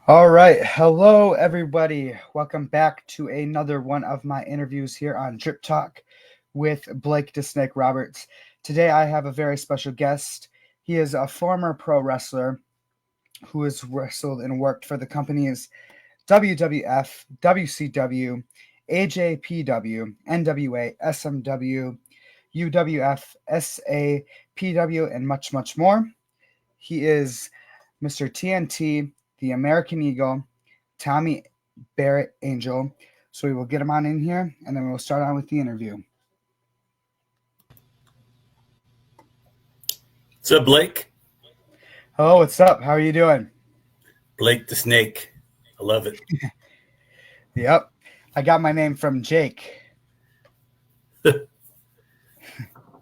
All right. Hello, everybody. Welcome back to another one of my interviews here on Drip Talk with Blake the Snake Roberts. Today, I have a very special guest. He is a former pro wrestler who has wrestled and worked for the companies WWF, WCW, AJPW, NWA, SMW, UWF, SAPW, and much, much more. He is Mr. TNT, the American Eagle, Tommy Barrett Angel. So we will get him on in here, and then we'll start on with the interview. What's up, Blake? Hello, what's up? How are you doing? Blake the Snake. I love it. Yep. I got my name from Jake.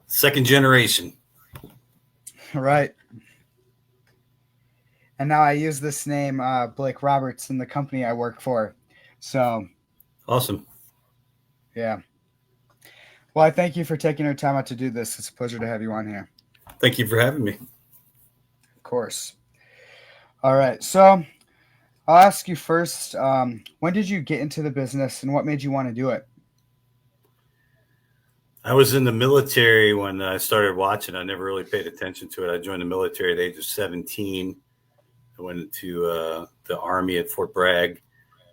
Second generation. Right. And now I use this name, Blake Roberts, in the company I work for. So, awesome. Yeah. Well, I thank you for taking your time out to do this. It's a pleasure to have you on here. Thank you for having me. Of course. All right. So I'll ask you first, when did you get into the business and what made you want to do it? I was in the military when I started watching. I never really paid attention to it. I joined the military at the age of 17. I went into the Army at Fort Bragg,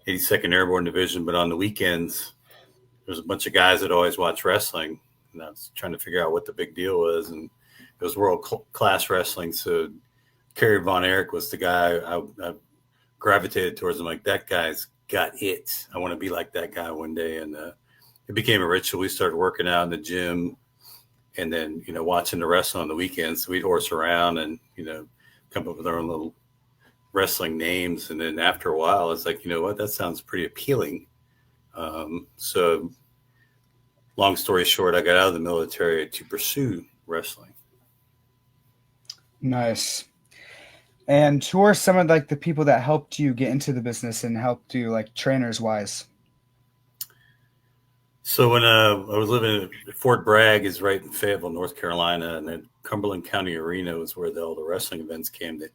82nd Airborne Division. But on the weekends, there was a bunch of guys that always watched wrestling. And I was trying to figure out what the big deal was. And it was world-class wrestling. So Kerry Von Erich was the guy I gravitated towards. I'm like, that guy's got it. I want to be like that guy one day. And it became a ritual. We started working out in the gym and then, watching the wrestling on the weekends. So we'd horse around and, come up with our own little wrestling names. And then after a while, it's like, you know what, that sounds pretty appealing. So long story short, I got out of the military to pursue wrestling. Nice. And who are some of the people that helped you get into the business and helped you trainers wise? So when I was living at Fort Bragg is right in Fayetteville, North Carolina, and then Cumberland County Arena was where all the wrestling events came to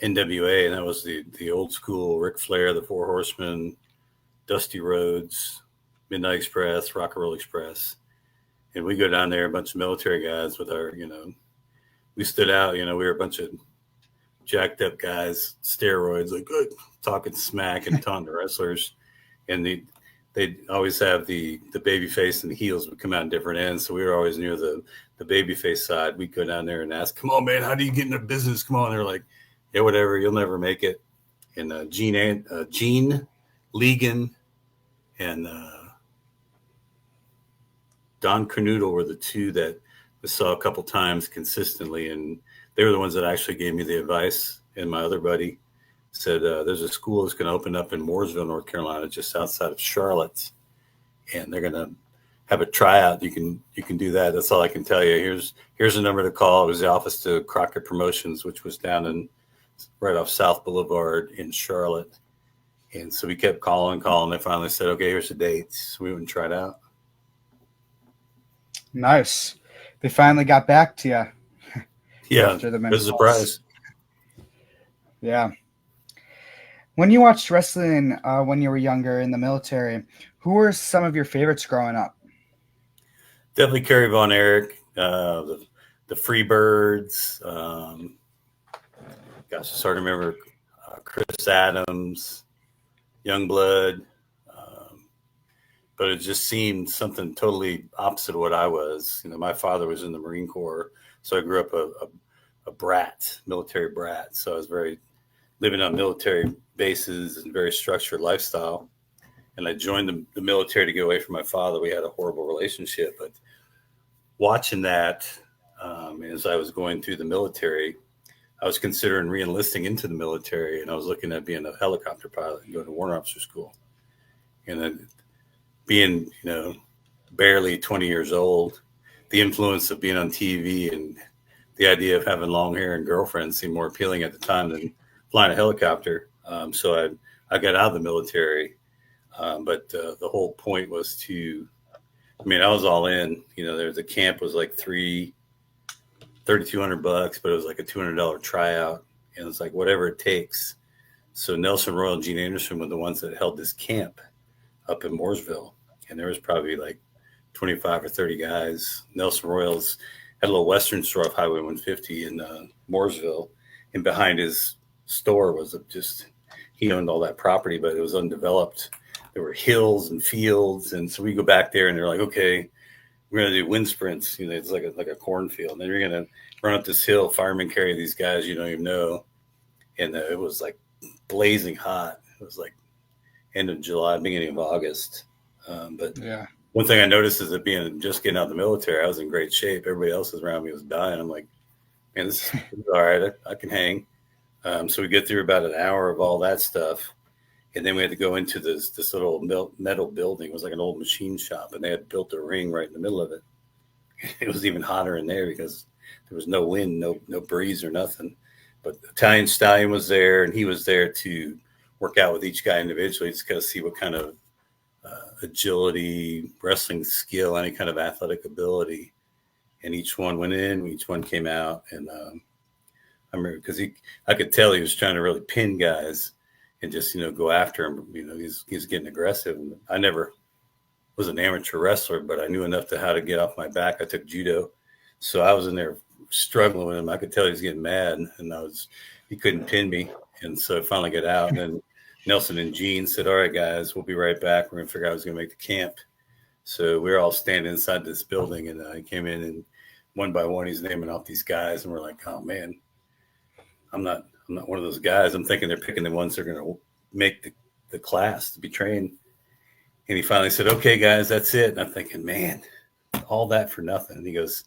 NWA, and that was the old school Ric Flair, the Four Horsemen, Dusty Rhodes, Midnight Express, Rock and Roll Express. And we go down there, a bunch of military guys with our, we stood out, we were a bunch of jacked up guys, steroids, talking smack and taunting the wrestlers. And they'd always have the baby face and the heels would come out in different ends. So we were always near the baby face side. We'd go down there and ask, come on, man, how do you get into business? Come on. They're like, yeah, whatever, you'll never make it. And Gene Legan and Don Kernodle were the two that I saw a couple times consistently. And they were the ones that actually gave me the advice. And my other buddy said, there's a school that's going to open up in Mooresville, North Carolina, just outside of Charlotte. And they're going to have a tryout. You can do that. That's all I can tell you. Here's a number to call. It was the office to Crockett Promotions, which was down right off South Boulevard in Charlotte. And so we kept calling. They finally said, okay, here's the dates. So we went and tried out. Nice. They finally got back to you. Yeah, it was a surprise. Yeah. When you watched wrestling when you were younger in the military, who were some of your favorites growing up? Definitely Kerry Von Erich, the Freebirds. Gosh, I started to remember Chris Adams, Youngblood. But it just seemed something totally opposite of what I was. My father was in the Marine Corps, so I grew up a brat, military brat. So I was living on military bases and very structured lifestyle. And I joined the military to get away from my father. We had a horrible relationship, but watching that as I was going through the military, I was considering re-enlisting into the military, and I was looking at being a helicopter pilot and going to warrant officer school. And then being, barely 20 years old, the influence of being on TV and the idea of having long hair and girlfriends seemed more appealing at the time than flying a helicopter. So I got out of the military. But the whole point was I was all in. The camp was like $3,200, but it was like a $200 tryout. And it's like whatever it takes So Nelson Royal and Gene Anderson were the ones that held this camp up in Mooresville, and there was probably like 25 or 30 guys. Nelson Royals had a little Western store off Highway 150 in Mooresville, and behind his store was just he owned all that property, but it was undeveloped. There were hills and fields, and so we go back there, and they're like, okay, we're gonna do wind sprints. You know, it's like a cornfield, and then you're gonna run up this hill. Firemen carry these guys you don't even know, and it was like blazing hot. It was like end of July, beginning of August. But Yeah. one thing I noticed is that being just getting out of the military, I was in great shape. Everybody else around me was dying. I'm like, man, this is all right. I can hang. So we get through about an hour of all that stuff. And then we had to go into this little metal building. It was like an old machine shop, and they had built a ring right in the middle of it. It was even hotter in there because there was no wind, no breeze or nothing. But Italian Stallion was there, and he was there to work out with each guy individually, just kind of see what kind of agility, wrestling skill, any kind of athletic ability. And each one went in, each one came out. And I remember because I could tell he was trying to really pin guys and just, go after him. He's getting aggressive. And I never was an amateur wrestler, but I knew enough to how to get off my back. I took judo. So I was in there struggling with him. I could tell he was getting mad, and he couldn't pin me. And so I finally got out, and then Nelson and Gene said, all right, guys, we'll be right back. We're going to figure out who's going to make the camp. So we were all standing inside this building, and I came in, and one by one, he's naming off these guys. And we're like, oh, man, I'm not one of those guys. I'm thinking they're picking the ones that are going to make the class to be trained. And he finally said, okay, guys, that's it. And I'm thinking, man, all that for nothing. And he goes,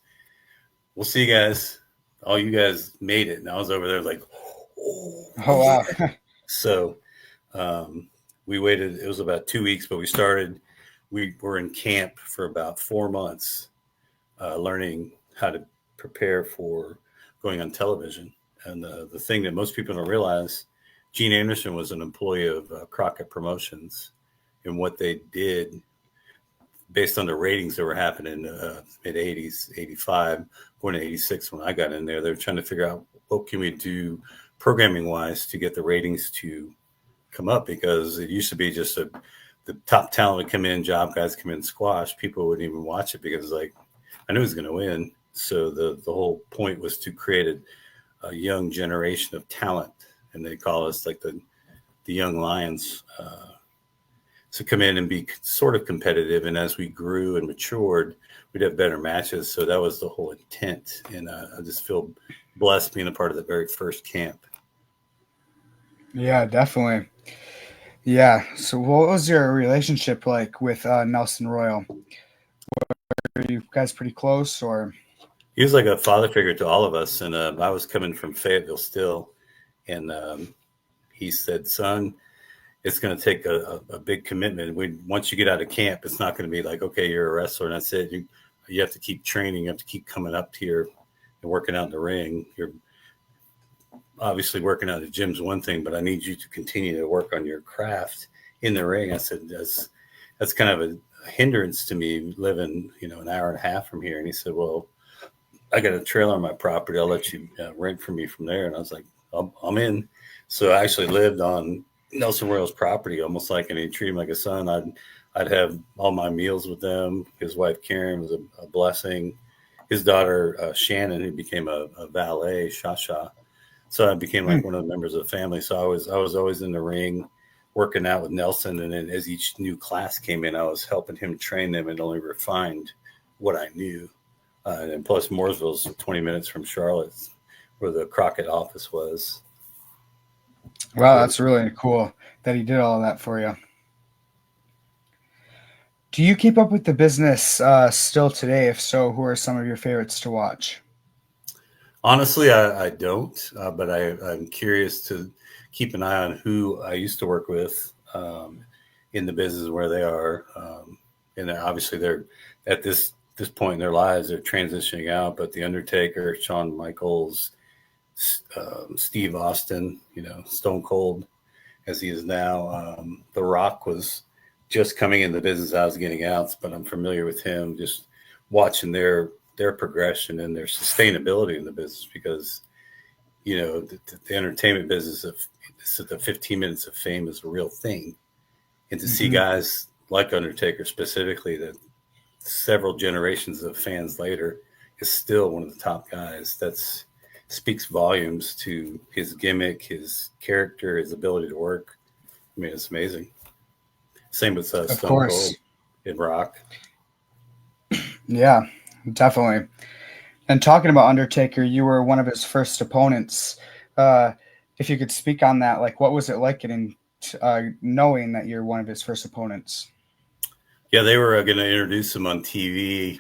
we'll see you guys. All you guys made it. And I was over there like, oh wow. So we waited. It was about 2 weeks, but we were in camp for about 4 months, learning how to prepare for going on television. And the thing that most people don't realize, Gene Anderson was an employee of Crockett Promotions, and what they did based on the ratings that were happening in the mid 80s, 85, going to 86 when I got in there, they were trying to figure out what can we do programming wise to get the ratings to come up, because it used to be just the top talent would come in, job guys come in, squash. People wouldn't even watch it because I knew he was going to win. So the whole point was to create a young generation of talent, and they call us like the young lions, to come in and be sort of competitive. And as we grew and matured, we'd have better matches. So that was the whole intent. And I just feel blessed being a part of the very first camp. Yeah, definitely. Yeah. So what was your relationship like with Nelson Royal? Were you guys pretty close, or? He was like a father figure to all of us. And I was coming from Fayetteville still. And he said, son, it's going to take a big commitment. Once you get out of camp, it's not going to be like, okay, you're a wrestler and that's it. You have to keep training. You have to keep coming up here and working out in the ring. You're obviously working out at the gym's one thing, but I need you to continue to work on your craft in the ring. I said, that's kind of a hindrance to me living, an hour and a half from here. And he said, well, I got a trailer on my property. I'll let you rent from me from there. And I was like, I'm in. So I actually lived on Nelson Royal's property, almost like, and he treated him like a son. I'd have all my meals with them. His wife Karen was a blessing. His daughter Shannon, who became a valet, Shasha. So I became like one of the members of the family. So I was always in the ring, working out with Nelson. And then as each new class came in, I was helping him train them and only refined what I knew. And plus, Mooresville's 20 minutes from Charlotte, where the Crockett office was. Wow, that's really cool that he did all of that for you. Do you keep up with the business still today? If so, who are some of your favorites to watch? Honestly, I don't, but I'm curious to keep an eye on who I used to work with in the business, where they are. And obviously, they're at this point in their lives, they're transitioning out. But The Undertaker, Shawn Michaels, Steve Austin, Stone Cold, as he is now. The Rock was just coming in the business. I was getting out, but I'm familiar with him, just watching their progression and their sustainability in the business, because the entertainment business so the 15 minutes of fame is a real thing. And to see Mm-hmm. guys like Undertaker specifically, that several generations of fans later is still one of the top guys, that's speaks volumes to his gimmick, his character, his ability to work. I mean, it's amazing. Same with Of Stone Cold course. in Rock. Yeah, definitely. And talking about Undertaker, you were one of his first opponents. Uh, if you could speak on that, like what was it like knowing that you're one of his first opponents? Yeah, they were going to introduce him on TV.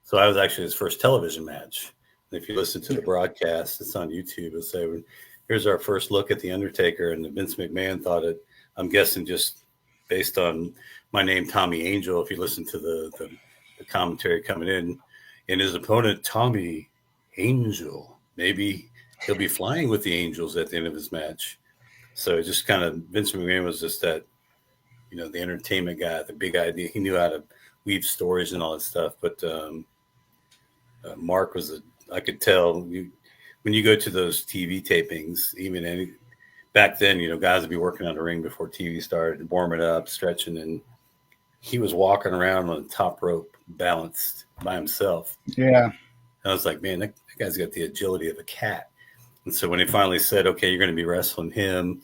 So I was actually his first television match. And if you listen to the broadcast, it's on YouTube. It'll say, here's our first look at The Undertaker. And Vince McMahon thought it, I'm guessing just based on my name, Tommy Angel, if you listen to the commentary coming in, and his opponent, Tommy Angel, maybe he'll be flying with the Angels at the end of his match. So it just kind of, Vince McMahon was just that, the entertainment guy, the big idea. He knew how to weave stories and all that stuff. But Mark was I could tell when you go to those TV tapings, even back then, guys would be working on the ring before TV started, warming up, stretching, and he was walking around on the top rope, balanced by himself. Yeah. And I was like, man, that guy's got the agility of a cat. And so when he finally said, okay, you're going to be wrestling him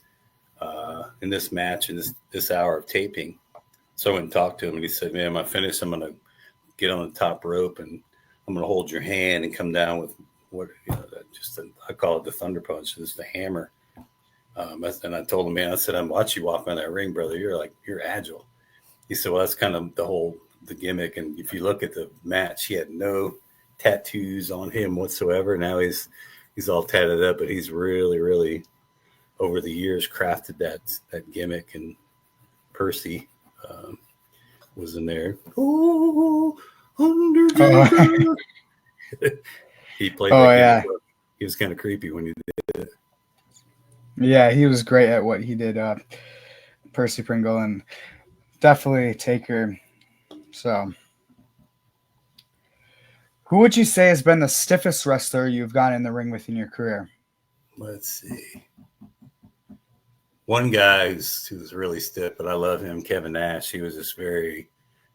in this match, in this hour of taping. So I went and talked to him, and he said, man, when I finish, I'm going to get on the top rope, and I'm going to hold your hand and come down with I call it the thunder punch. It's the hammer. And I told him, man, I said, I'm watching you walk on that ring, brother. You're agile. He said, well, that's kind of the gimmick. And if you look at the match, he had no tattoos on him whatsoever. Now he's all tatted up, but he's really, really over the years crafted that gimmick. And Percy was in there. Oh, Undertaker. He played that yeah. gimmick. He was kind of creepy when he did it. Yeah, he was great at what he did, Percy Pringle, and definitely Taker. So, who would you say has been the stiffest wrestler you've gone in the ring with in your career? Let's see. One guy who's really stiff, but I love him, Kevin Nash. He was just very,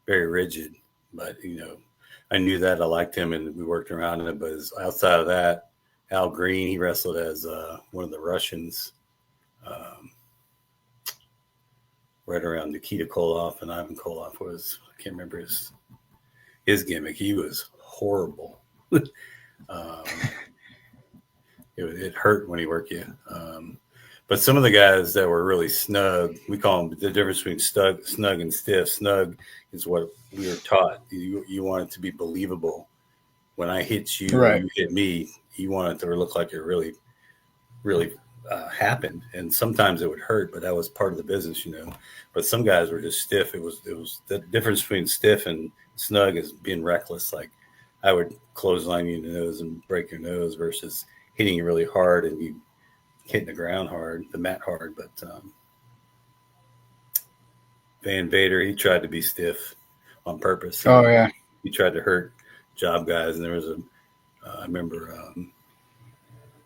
very rigid. But, I knew that. I liked him, and we worked around it. But outside of that, Al Green, he wrestled as one of the Russians, right around Nikita Koloff, and Ivan Koloff I can't remember his gimmick. He was horrible. It hurt when he worked you. But some of the guys that were really snug, we call them the difference between snug and stiff. Snug is what we were taught. You want it to be believable. When I hit you or you hit me, you want it to look like it really, really happened. And sometimes it would hurt, but that was part of the business, But some guys were just stiff. It was the difference between stiff and snug is being reckless. Like I would clothesline you in the nose and break your nose versus hitting you really hard and you hitting the ground hard, the mat hard. But Van Vader, he tried to be stiff on purpose. He tried to hurt job guys. And there was I remember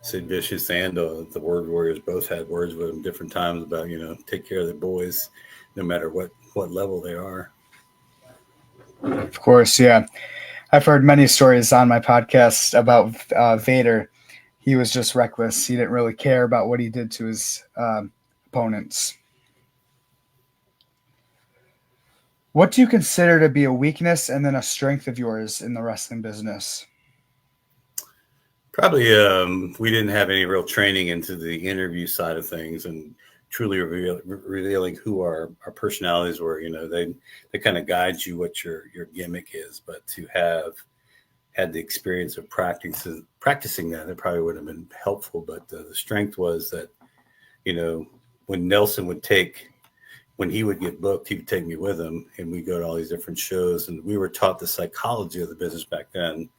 Sid Vicious and the Word Warriors both had words with him different times about, take care of the boys no matter what level they are. Of course, yeah. I've heard many stories on my podcast about Vader. He was just reckless. He didn't really care about what he did to his opponents. What do you consider to be a weakness and then a strength of yours in the wrestling business? Probably we didn't have any real training into the interview side of things and truly revealing who our personalities were. They kind of guide you what your gimmick is, but to have had the experience of practicing that, it probably would have been helpful. But the strength was that, when Nelson when he would get booked, he would take me with him and we go to all these different shows. And we were taught the psychology of the business back then,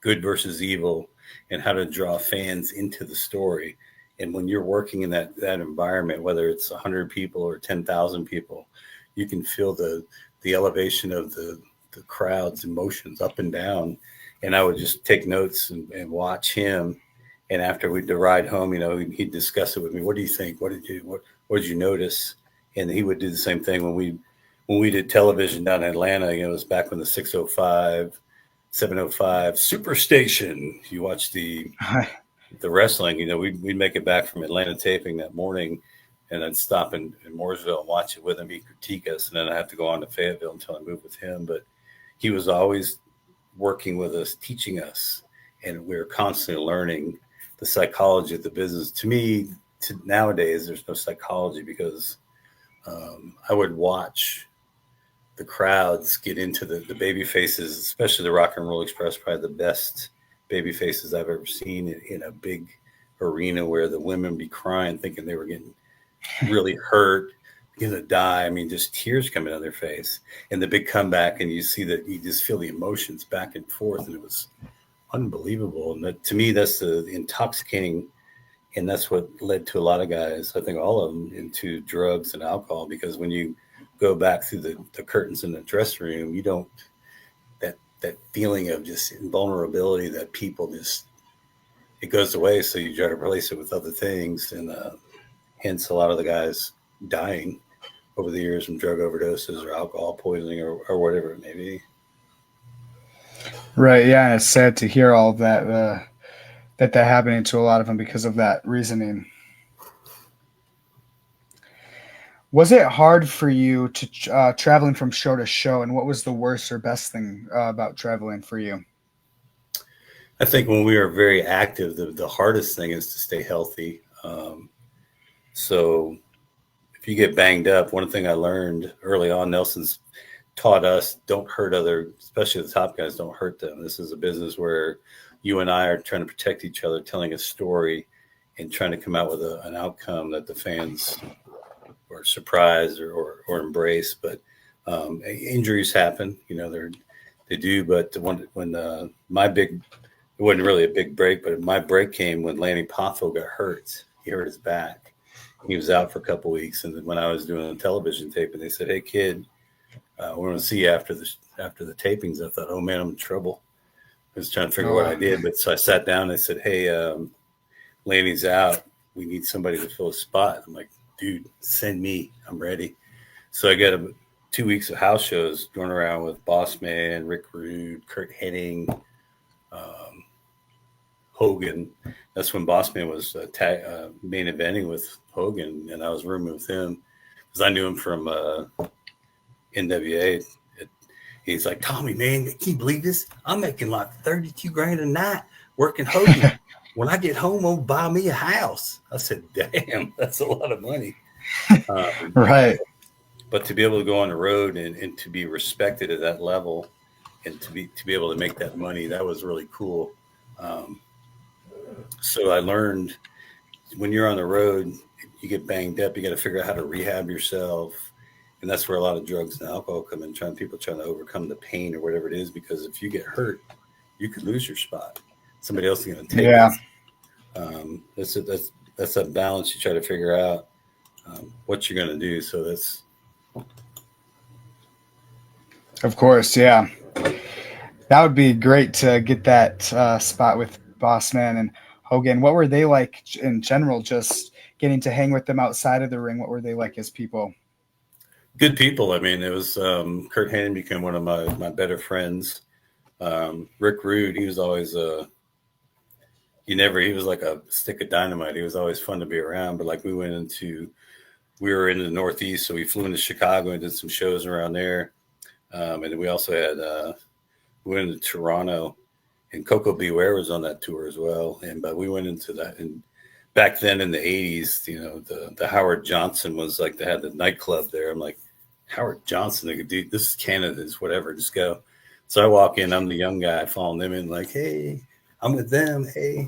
good versus evil, and how to draw fans into the story. And when you're working in that environment, whether it's 100 people or 10,000 people, you can feel the elevation of the crowd's emotions up and down. And I would just take notes and watch him And after we'd ride home, he'd discuss it with me. What do you think? What did you notice? And he would do the same thing when we did television down in Atlanta. It was back when the 605, 705 Superstation. You watch the wrestling. We'd make it back from Atlanta taping that morning, and I'd stop in Mooresville and watch it with him. He'd critique us, and then I have to go on to Fayetteville until I moved with him. But he was always working with us, teaching us, and we were constantly learning the psychology of the business. To me, nowadays, there's no psychology because I would watch the crowds get into the baby faces, especially the Rock and Roll Express, probably the best baby faces I've ever seen in a big arena where the women be crying, thinking they were getting really hurt, going to die. I mean, just tears coming out of their face. And the big comeback, and you see that you just feel the emotions back and forth, and it was unbelievable. And to me, that's the intoxicating, and that's what led to a lot of guys, I think all of them, into drugs and alcohol, because when you go back through the curtains in the dressing room, you don't, that feeling of just invulnerability that people just, it goes away. So you try to replace it with other things. And hence a lot of the guys dying over the years from drug overdoses or alcohol poisoning or whatever it may be. Right. Yeah. And it's sad to hear all of that, that happening to a lot of them because of that reasoning. Was it hard for you to traveling from show to show, and what was the worst or best thing about traveling for you? I think when we are very active, the hardest thing is to stay healthy. So if you get banged up, one thing I learned early on, Nelson's taught us, don't hurt especially the top guys, don't hurt them. This is a business where you and I are trying to protect each other, telling a story and trying to come out with an outcome that the fans or surprised or embrace. But injuries happen, they do. But when my big, it wasn't really a big break, but my break came when Lanny Poffo got hurt. He hurt his back. He was out for a couple of weeks. And then when I was doing a television tape, and they said, "Hey kid, we're going to see you after the tapings." I thought, oh man, I'm in trouble. I was trying to figure out what I did. But so I sat down and I said, "Hey, Lanny's out. We need somebody to fill a spot." I'm like, "Dude, send me. I'm ready." So I got 2 weeks of house shows going around with Boss Man, Rick Rude, Kurt Hennig, Hogan. That's when Boss Man was main eventing with Hogan, and I was rooming with him because I knew him from NWA. He's like, "Tommy, man, can you believe this? I'm making like 32 grand a night working Hogan. When I get home, I'll buy me a house." I said, "Damn, that's a lot of money." Right. But to be able to go on the road and to be respected at that level and to be able to make that money, that was really cool. So I learned when you're on the road, you get banged up, you got to figure out how to rehab yourself. And that's where a lot of drugs and alcohol come in, people trying to overcome the pain or whatever it is, because if you get hurt, you could lose your spot. Somebody else is going to take it. That's a balance you try to figure out what you're going to do. So that's. Of course, yeah. That would be great to get that spot with Bossman and Hogan. What were they like in general, just getting to hang with them outside of the ring? What were they like as people? Good people. I mean, it was Kurt Hennig became one of my better friends. Rick Rude, he was always he was like a stick of dynamite. He was always fun to be around. But like we were in the Northeast, so we flew into Chicago and did some shows around there. And then we also had we went into Toronto, and Coco Beware was on that tour as well. But we went into that, and back then in the 80s, the Howard Johnson was like, they had the nightclub there. I'm like, Howard Johnson, they could do this is Canada, it's whatever, just go. So I walk in, I'm the young guy following them in, like, "Hey, I'm with them, hey."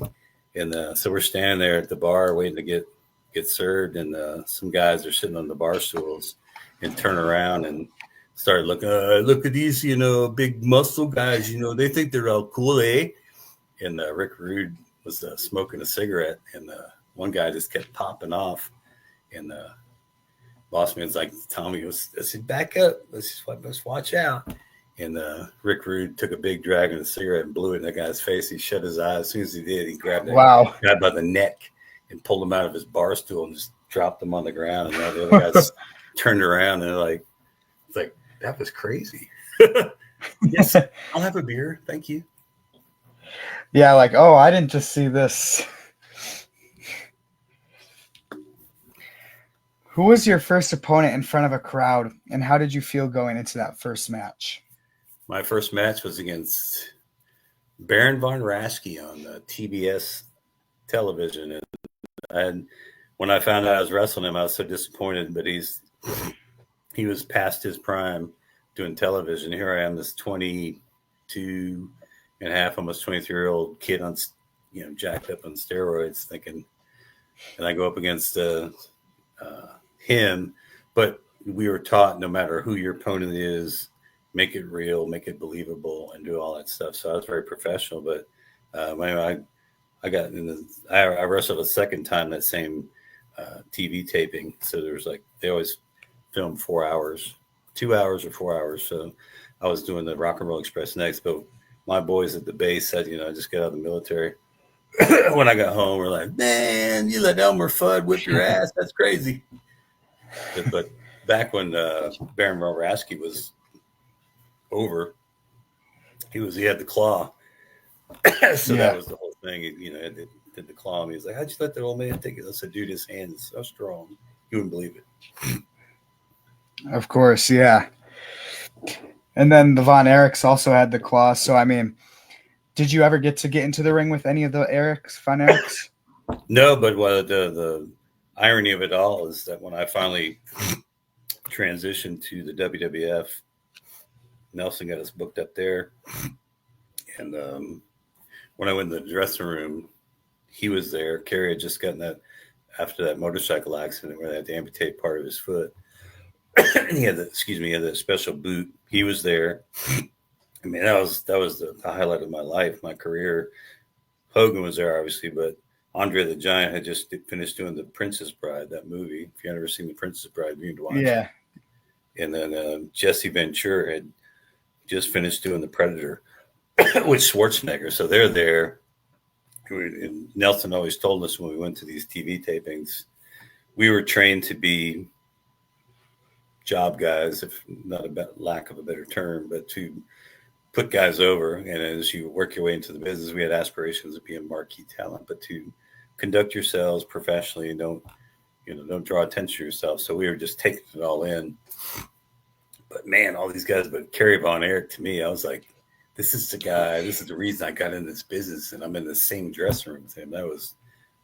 And so we're standing there at the bar waiting to get served, and some guys are sitting on the bar stools and turn around and start looking, "Look at these, big muscle guys, they think they're all cool, eh?" And Rick Rude was smoking a cigarette, and one guy just kept popping off, and Boss Man's like, "Tommy, let's back up, let's watch out." And Rick Rude took a big drag of the cigarette and blew it in the guy's face. He shut his eyes. As soon as he did, he grabbed that Wow. guy by the neck and pulled him out of his bar stool and just dropped him on the ground. And all the other guys turned around and it's like, that was crazy. Yes, I'll have a beer. Thank you. Yeah, like, oh, I didn't just see this. Who was your first opponent in front of a crowd, and how did you feel going into that first match? My first match was against Baron von Raschke on TBS television. And when I found out I was wrestling him, I was so disappointed, but he was past his prime doing television. Here I am, this 22 and a half, almost 23-year-old kid on, jacked up on steroids, thinking, and I go up against him. But we were taught no matter who your opponent is, make it real, make it believable, and do all that stuff. So I was very professional. But I got I wrestled a second time that same TV taping. So there's they always film 4 hours, 2 hours or 4 hours. So I was doing the Rock and Roll Express next. But my boys at the base said, I just got out of the military. When I got home, we're like, man, you let Elmer Fudd whip your ass. That's crazy. But back when Baron von Raschke was over, he had the claw. So yeah. That was the whole thing. Did the claw. And he was like, how'd you let the old man take it? I said, dude, his hand is so strong. You wouldn't believe it. Of course, yeah. And then the Von Erichs also had the claw. So, I mean, did you ever get into the ring with any of the Von Erichs? No, but the irony of it all is that when I finally transitioned to the WWF, Nelson got us booked up there. And when I went in the dressing room, he was there. Kerry had just gotten that after that motorcycle accident where they had to amputate part of his foot. And he had the special boot. He was there. I mean, that was the highlight of my life, my career. Hogan was there, obviously, but Andre the Giant had just finished doing The Princess Bride, that movie. If you've never seen The Princess Bride, you need to watch it. And then Jesse Ventura had just finished doing The Predator with Schwarzenegger. So they're there. And Nelson always told us when we went to these TV tapings, we were trained to be job guys, if not lack of a better term, but to put guys over. And as you work your way into the business, we had aspirations of being marquee talent, but to conduct yourselves professionally and don't draw attention to yourself. So we were just taking it all in. But man, all these guys, but Kerry Von Erich, to me, I was like, this is the guy, this is the reason I got in this business, and I'm in the same dressing room with him.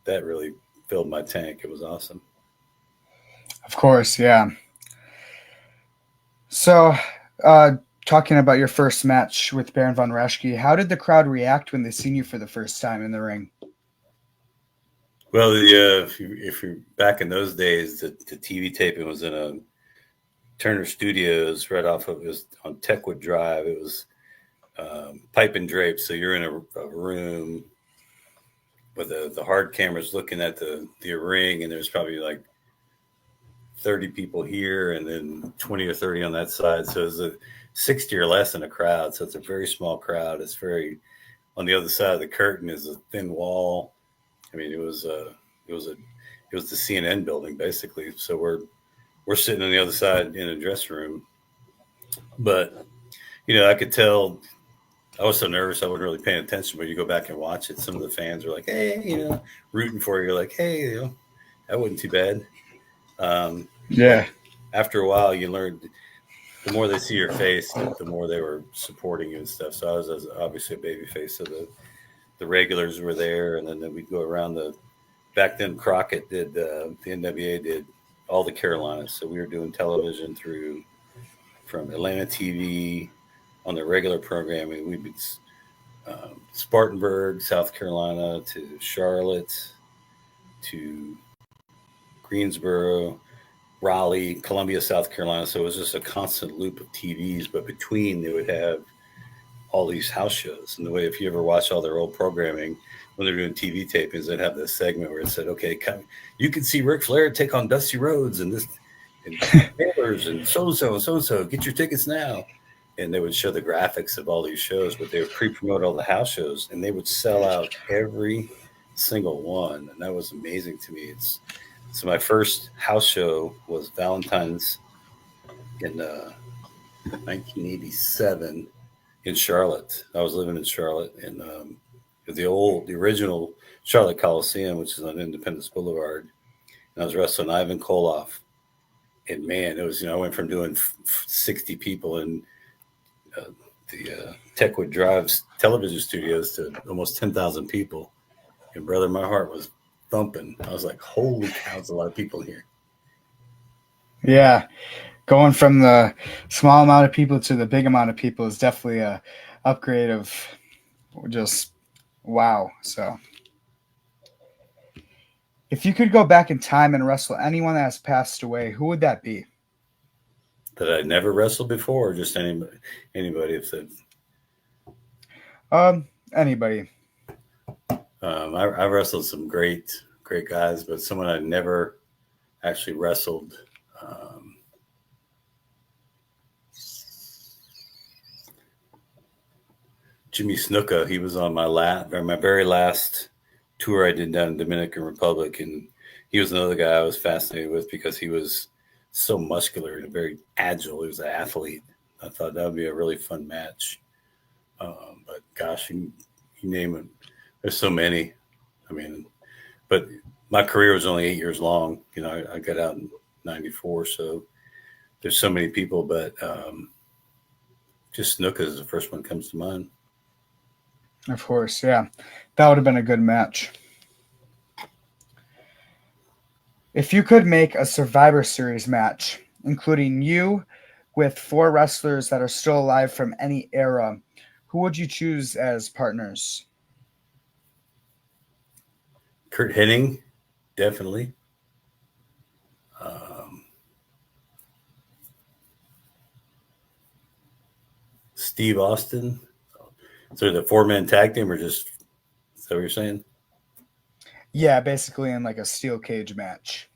That really filled my tank. It was awesome. Of course, yeah. So, talking about your first match with Baron von Raschke, how did the crowd react when they seen you for the first time in the ring? Well, if you're back in those days, the TV taping was in a Turner Studios right off of, it was on Techwood Drive. It was pipe and drape. So you're in a room with the hard cameras looking at the ring, and there's probably like 30 people here and then 20 or 30 on that side. So it's a 60 or less in a crowd. So it's a very small crowd. It's very, on the other side of the curtain is a thin wall. I mean, it was the CNN building basically. So we're sitting on the other side in a dressing room, but I could tell I was so nervous I wasn't really paying attention. But you go back and watch it, some of the fans are like, "Hey," rooting for you. You're like, "Hey, that wasn't too bad." Yeah. After a while, you learn. The more they see your face, the more they were supporting you and stuff. So I was obviously a baby face. So the regulars were there, and then we'd go around back then Crockett did, the NWA did all the Carolinas. So we were doing television from Atlanta TV on the regular programming. We'd be Spartanburg, South Carolina, to Charlotte, to Greensboro, Raleigh, Columbia, South Carolina. So it was just a constant loop of TVs, but between they would have all these house shows. And the way, if you ever watch all their old programming, when they're doing TV tapings, they'd have this segment where it said, "Okay, you can see Ric Flair take on Dusty Rhodes and this and Taylor's and so-and-so, get your tickets now." and they would show the graphics of all these shows, but they would pre-promote all the house shows, and they would sell out every single one, and that was amazing to me. It's so my first house show was Valentine's in 1987 in Charlotte. I was living in Charlotte, and the original Charlotte Coliseum, which is on Independence Boulevard, and I was wrestling Ivan Koloff. And man, it was, I went from doing 60 people in the Techwood Drive's television studios to almost 10,000 people. And brother, my heart was thumping. I was like, holy cow, there's a lot of people here. Yeah. Going from the small amount of people to the big amount of people is definitely a upgrade of just wow. So if you could go back in time and wrestle anyone that has passed away, who would that be? That I never wrestled before, or just anybody if that Anybody. I wrestled some great guys, but someone I never actually wrestled. Jimmy Snuka, he was on my very last tour I did down in Dominican Republic, and he was another guy I was fascinated with because he was so muscular and very agile. He was an athlete. I thought that would be a really fun match. But gosh, you name it. There's so many. I mean, but my career was only 8 years long. I got out in '94, so there's so many people. But just Snuka is the first one that comes to mind. Of course, yeah. That would have been a good match. If you could make a Survivor Series match, including you with 4 wrestlers that are still alive from any era, who would you choose as partners? Kurt Hennig, definitely. Steve Austin. So the 4-man tag team, or just is that what you're saying? Yeah, basically in like a steel cage match.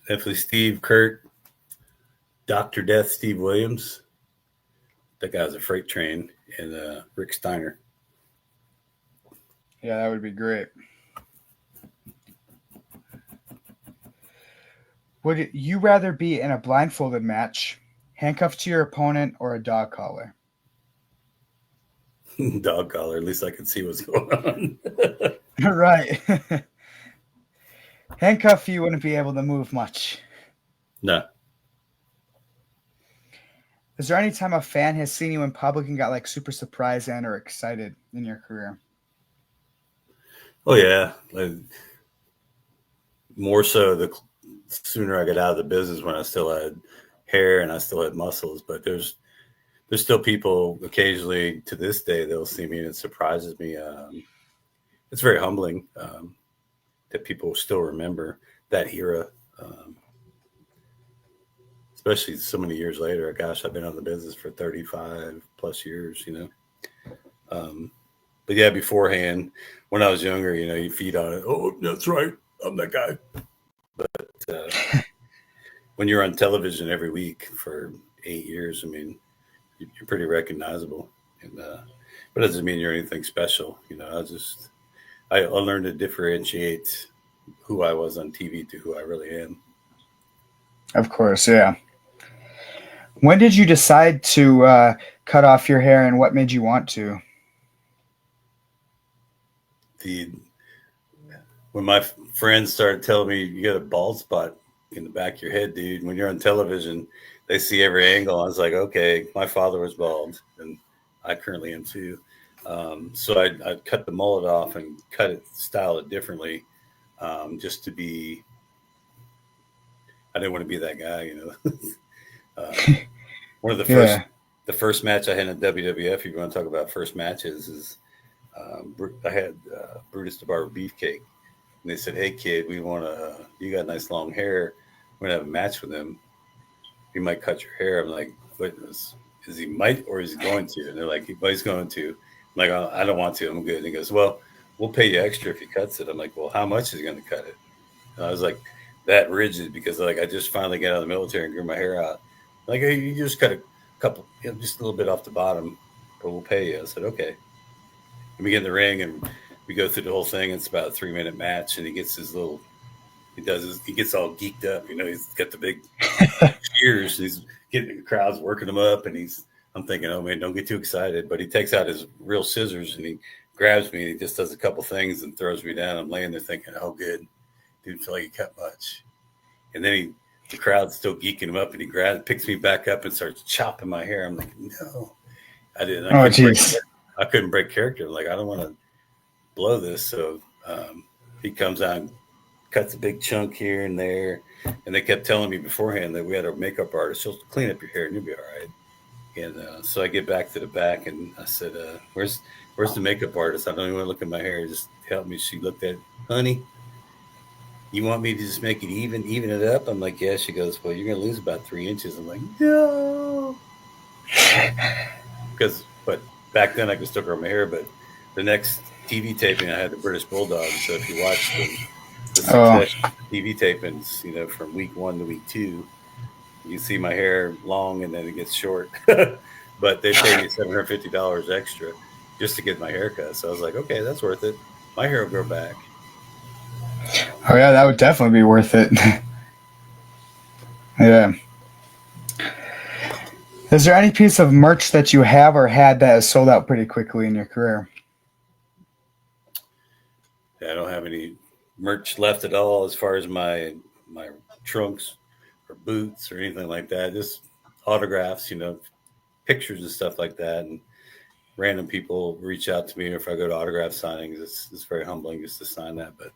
Definitely Steve, Kurt, Dr. Death, Steve Williams. That guy's a freight train, and Rick Steiner. Yeah, that would be great. Would you rather be in a blindfolded match, handcuffed to your opponent, or a dog collar? Dog collar. At least I can see what's going on. Right. Handcuff, you wouldn't be able to move much. No. Is there any time a fan has seen you in public and got like super surprised and or excited in your career? Oh yeah. More so the sooner I got out of the business, when I still had hair and I still had muscles. But there's still people occasionally to this day, they'll see me and it surprises me. It's very humbling that people still remember that era, especially so many years later. Gosh, I've been on the business for 35 plus years, But yeah, beforehand, when I was younger, you feed on it. Oh, that's right, I'm that guy. But when you're on television every week for 8 years, I mean, you're pretty recognizable, and but it doesn't mean you're anything special. I learned to differentiate who I was on TV to who I really am. Of course, yeah. When did you decide to cut off your hair, and what made you want to? When my friends started telling me you got a bald spot in the back of your head, dude, when you're on television, they see every angle. I was like, okay, my father was bald, and I currently am too. So I cut the mullet off and style it differently, just to be. I didn't want to be that guy, One of the first match I had in WWF. If you want to talk about first matches, is I had Brutus the Barber Beefcake, and they said, "Hey kid, you got nice long hair. We're gonna have a match with him. You might cut your hair." I'm like, "What is he might or is he going to?" And they're like, "Well, he's going to." I'm like, "I don't want to. I'm good." And he goes, "Well, we'll pay you extra if he cuts it." I'm like, "Well, how much is he going to cut it?" And I was like that rigid because I just finally got out of the military and grew my hair out. Like, hey, you just cut a couple, just a little bit off the bottom, but we'll pay you. I said, okay. And we get in the ring and we go through the whole thing. It's about a 3 minute match, and he gets his little, he gets all geeked up. He's got the big cheers. He's getting the crowds working him up, and I'm thinking, oh man, don't get too excited. But he takes out his real scissors and he grabs me and he just does a couple things and throws me down. I'm laying there thinking, oh good, didn't feel like he cut much. And then the crowd's still geeking him up, and he picks me back up and starts chopping my hair. I'm like, no, I didn't. Oh, jeez. I couldn't break character. Like, I don't want to blow this. So he comes out and cuts a big chunk here and there. And they kept telling me beforehand that we had a makeup artist. She'll clean up your hair and you'll be all right. And so I get back to the back and I said, where's the makeup artist? I don't even want to look at my hair. Just help me. She looked at it. Honey, you want me to just make it even it up? I'm like, yeah. She goes, well, you're going to lose about 3 inches. I'm like, no. But back then I could still grow my hair. But the next TV taping, I had the British Bulldog. So if you watch the succession of TV tapings, from week 1 to week 2, you see my hair long and then it gets short. But they paid me $750 extra just to get my hair cut. So I was like, okay, that's worth it. My hair will grow back. Oh yeah, that would definitely be worth it. Yeah. Is there any piece of merch that you have or had that has sold out pretty quickly in your career? I don't have any merch left at all as far as my trunks or boots or anything like that. Just autographs, pictures and stuff like that. And random people reach out to me if I go to autograph signings. It's very humbling just to sign that. But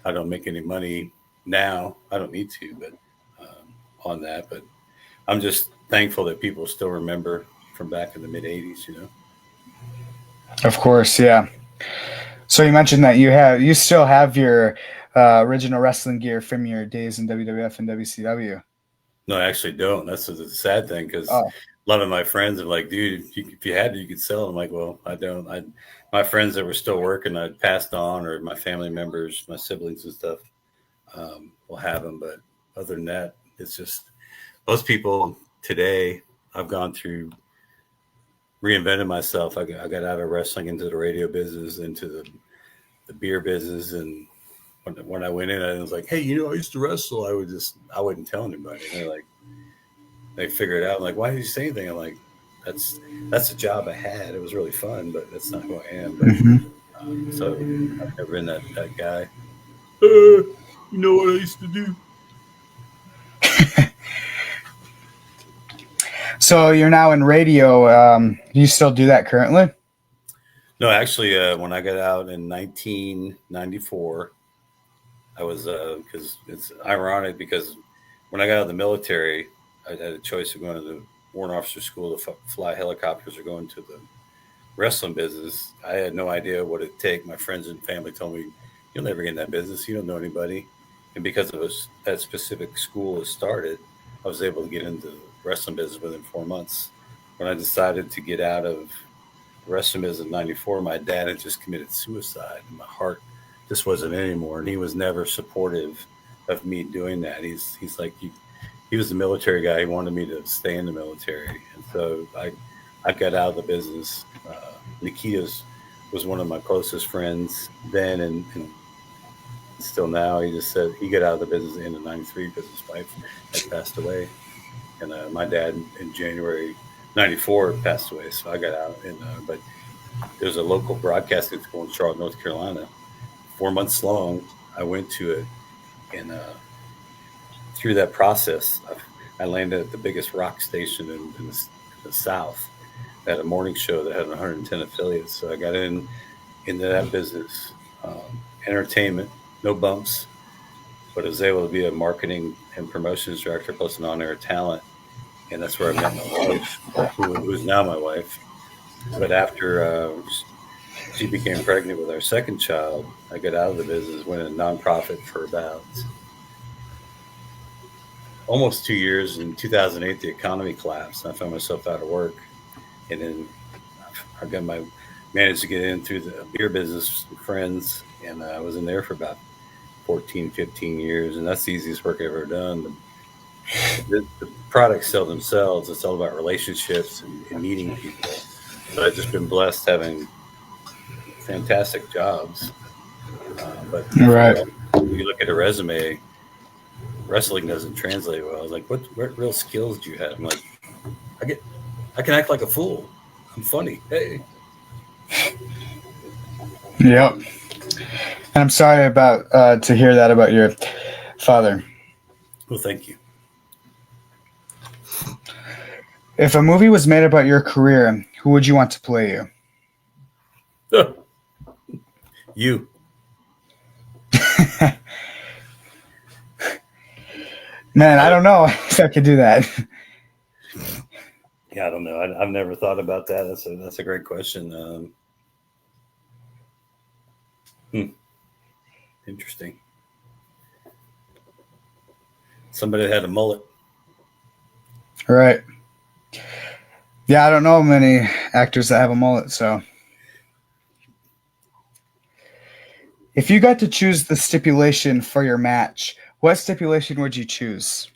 I don't make any money now. I don't need to, but on that. But I'm just thankful that people still remember from back in the mid 80s, Of course, yeah. So you mentioned that you still have your original wrestling gear from your days in WWF and WCW. No, I actually don't. That's the sad thing, because a lot of my friends are like, dude, if you had to, you could sell it. I'm like, well, I don't. My friends that were still working, I'd passed on, or my family members, my siblings and stuff will have them. But other than that, it's just most people today, I've gone through, reinvented myself. I got out of wrestling into the radio business, into the beer business. And when I went in, I was like, hey, I used to wrestle. I wouldn't tell anybody. And they're like, they figure it out. I'm like, why did you say anything? I'm like, that's a job I had. It was really fun, but that's not who I am. But, so I've never been that guy. You know what I used to do? So you're now in radio. Do you still do that currently? No, actually, when I got out in 1994, I was, because it's ironic, because when I got out of the military, I had a choice of going to the Warrant Officer School to fly helicopters or going to the wrestling business. I had no idea what it'd take. My friends and family told me, you'll never get in that business. You don't know anybody. And because of that specific school was started, I was able to get into the wrestling business within 4 months. When I decided to get out of the wrestling business in 94, my dad had just committed suicide, and my heart just wasn't anymore. And he was never supportive of me doing that. He's like, he was the military guy. He wanted me to stay in the military. And so I got out of the business. Nikita's was one of my closest friends then and still now. He just said he got out of the business in the 93 because his wife had passed away. And my dad in January 94 passed away. So I got out. But there's a local broadcasting school in Charlotte, North Carolina. 4 months long, I went to it. And through that process, I landed at the biggest rock station in the South. They had a morning show that had 110 affiliates. So I got into that business, entertainment, no bumps, but I was able to be a marketing and promotions director plus an on-air talent. And that's where I met my wife, who is now my wife. But after she became pregnant with our second child, I got out of the business, went in a nonprofit for about almost 2 years. In 2008, the economy collapsed, and I found myself out of work. And then I managed to get in through the beer business with friends, and I was in there for about 14, 15 years, and that's the easiest work I've ever done. the products sell themselves. It's all about relationships and meeting people. But I've just been blessed having fantastic jobs. But Right. you look at a resume, wrestling doesn't translate well. I was like, what real skills do you have? I'm like, I get, I can act like a fool. I'm funny. Hey, Yep. And I'm sorry about to hear that about your father. well, thank you. If a movie was made about your career, who would you want to play you? You. Man, I I, don't know if I could do that. yeah, I don't know. I've never thought about that. That's a great question. Hmm, interesting. Somebody that had a mullet. Right. Yeah, I don't know many actors that have a mullet, so if you got to choose the stipulation for your match, what stipulation would you choose?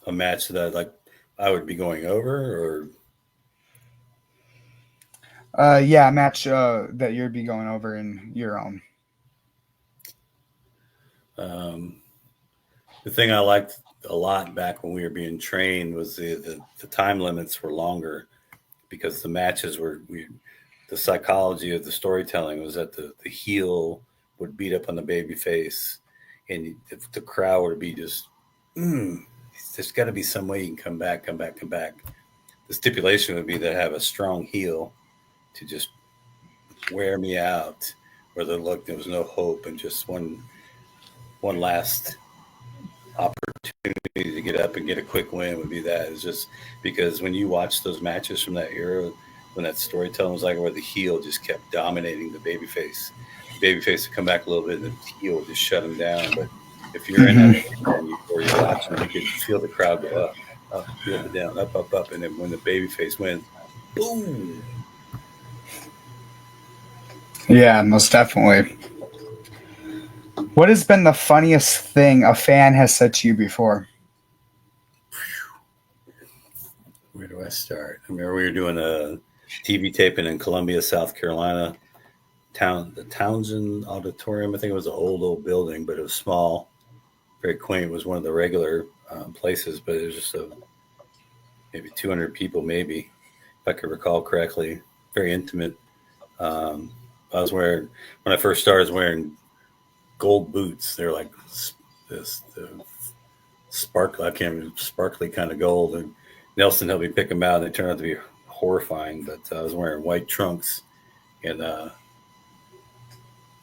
A match that I would be going over, Yeah, a match that you'd be going over in your own. or the thing I liked a lot back when we were being trained was the time limits were longer because the matches the psychology of the storytelling was that the heel would beat up on the baby face and the crowd would be just there's got to be some way you can come back, come back, come back. The stipulation would be to have a strong heel to just wear me out, where there was no hope and just one last opportunity to get up and get a quick win would be that. It's just because when you watch those matches from that era, when that storytelling was like where the heel just kept dominating the babyface would come back a little bit and the heel would just shut him down. But if you're in that Hmm. or you're watching, you could feel the crowd go up, up, feel it down, up, up, up, and then when the babyface wins, boom. Yeah, most definitely. What has been the funniest thing a fan has said to you before? Where do I start? I remember we were doing a TV taping in Columbia, South Carolina. The Townsend Auditorium. I think it was an old building, but it was small, very quaint. It was one of the regular places, but it was just maybe 200 people, maybe if I could recall correctly. Very intimate. Um, I was wearing when I first started. I was wearing gold boots. They're like the sparkly. I can't remember, sparkly kind of gold. And Nelson helped me pick them out. And they turned out to be horrifying. But I was wearing white trunks, and the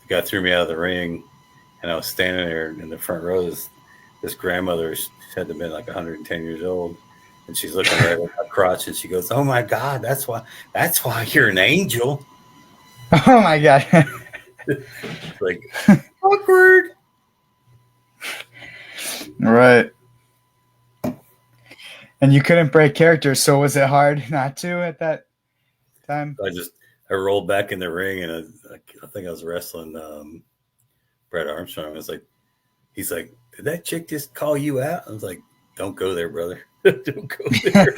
guy threw me out of the ring, and I was standing there in the front row. This grandmother, she had to have been like 110 years old, and she's looking right at my crotch, and she goes, "Oh my God, that's why you're an angel." Oh my god. Like awkward. Right. And you couldn't break character, so was it hard not to at that time? I rolled back in the ring, and I think I was wrestling Brett Armstrong. I was like, he's like, "Did that chick just call you out?" I was like, "Don't go there, brother. Don't go there."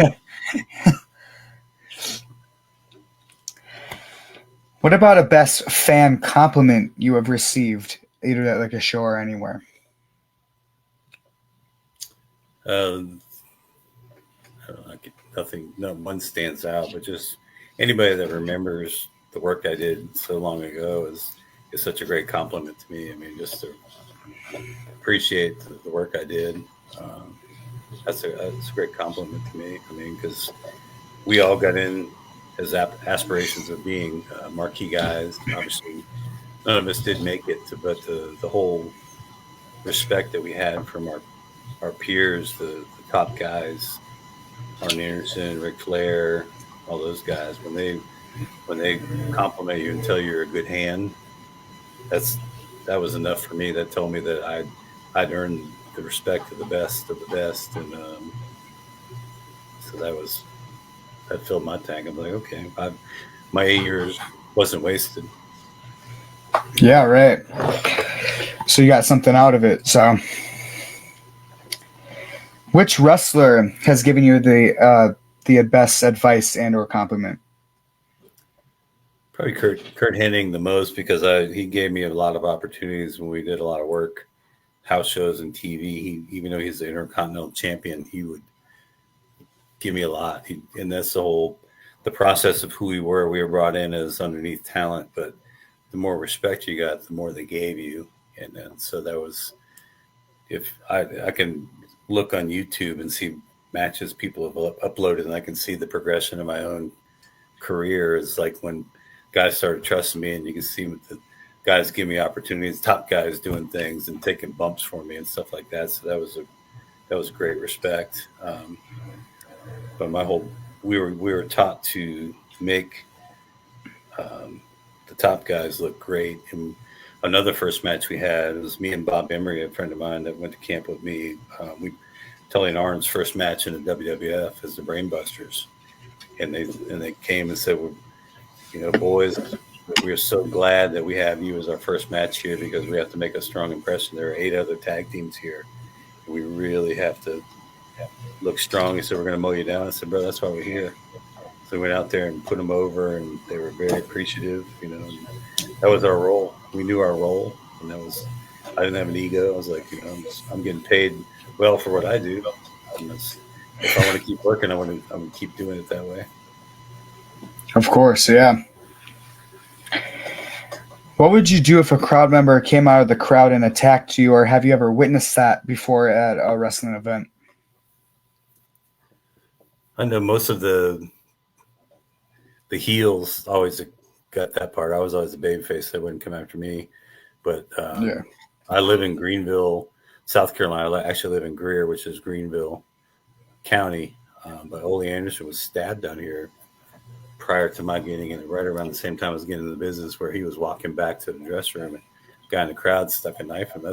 What about a best fan compliment you have received, either at like a show or anywhere? Um, I don't know, nothing, no one stands out, but just anybody that remembers the work I did so long ago is such a great compliment to me. I mean, just to appreciate the work I did. Um, that's a great compliment to me. I mean, because we all got in as aspirations of being marquee guys. Obviously, none of us did make it, but the whole respect that we had from our peers, the top guys, Arn Anderson, Ric Flair, all those guys, when they compliment you and tell you're a good hand, that's that was enough for me. That told me that I'd earned the respect of the best, and so that filled my tank. I'm like, okay, my 8 years wasn't wasted. Yeah, right. So you got something out of it. So, which wrestler has given you the best advice and or compliment? Probably Kurt Hennig the most because he gave me a lot of opportunities when we did a lot of work, house shows and TV. Even though he's the Intercontinental Champion, he would give me a lot. And that's the process of who we were. We were brought in as underneath talent, but the more respect you got, the more they gave you. And then, so that was, if I can look on YouTube and see matches people have uploaded, and I can see the progression of my own career is like when guys started trusting me, and you can see the guys give me opportunities, top guys doing things and taking bumps for me and stuff like that. So that was great respect. But we were taught to make the top guys look great. And another first match we had, it was me and Bob Emery, a friend of mine that went to camp with me. Tully and Arn's first match in the WWF as the Brainbusters, and they came and said, well, boys, we're so glad that we have you as our first match here because we have to make a strong impression. There are 8 other tag teams here. And we really have to look strong. He said, we're going to mow you down. I said, bro, that's why we're here. So we went out there and put them over, and they were very appreciative. That was our role. We knew our role, and I didn't have an ego. I was like, I'm getting paid well for what I do. And if I want to keep working, I'm going to keep doing it that way. Of course, yeah. What would you do if a crowd member came out of the crowd and attacked you, or have you ever witnessed that before at a wrestling event? I know most of the heels always got that part. I was always the babyface. They wouldn't come after me. But Yeah. I live in Greenville, South Carolina. I actually live in Greer, which is Greenville County. But Ole Anderson was stabbed down here prior to my getting in it, right around the same time I was getting in the business, where he was walking back to the dressing room and a guy in the crowd stuck a knife in him.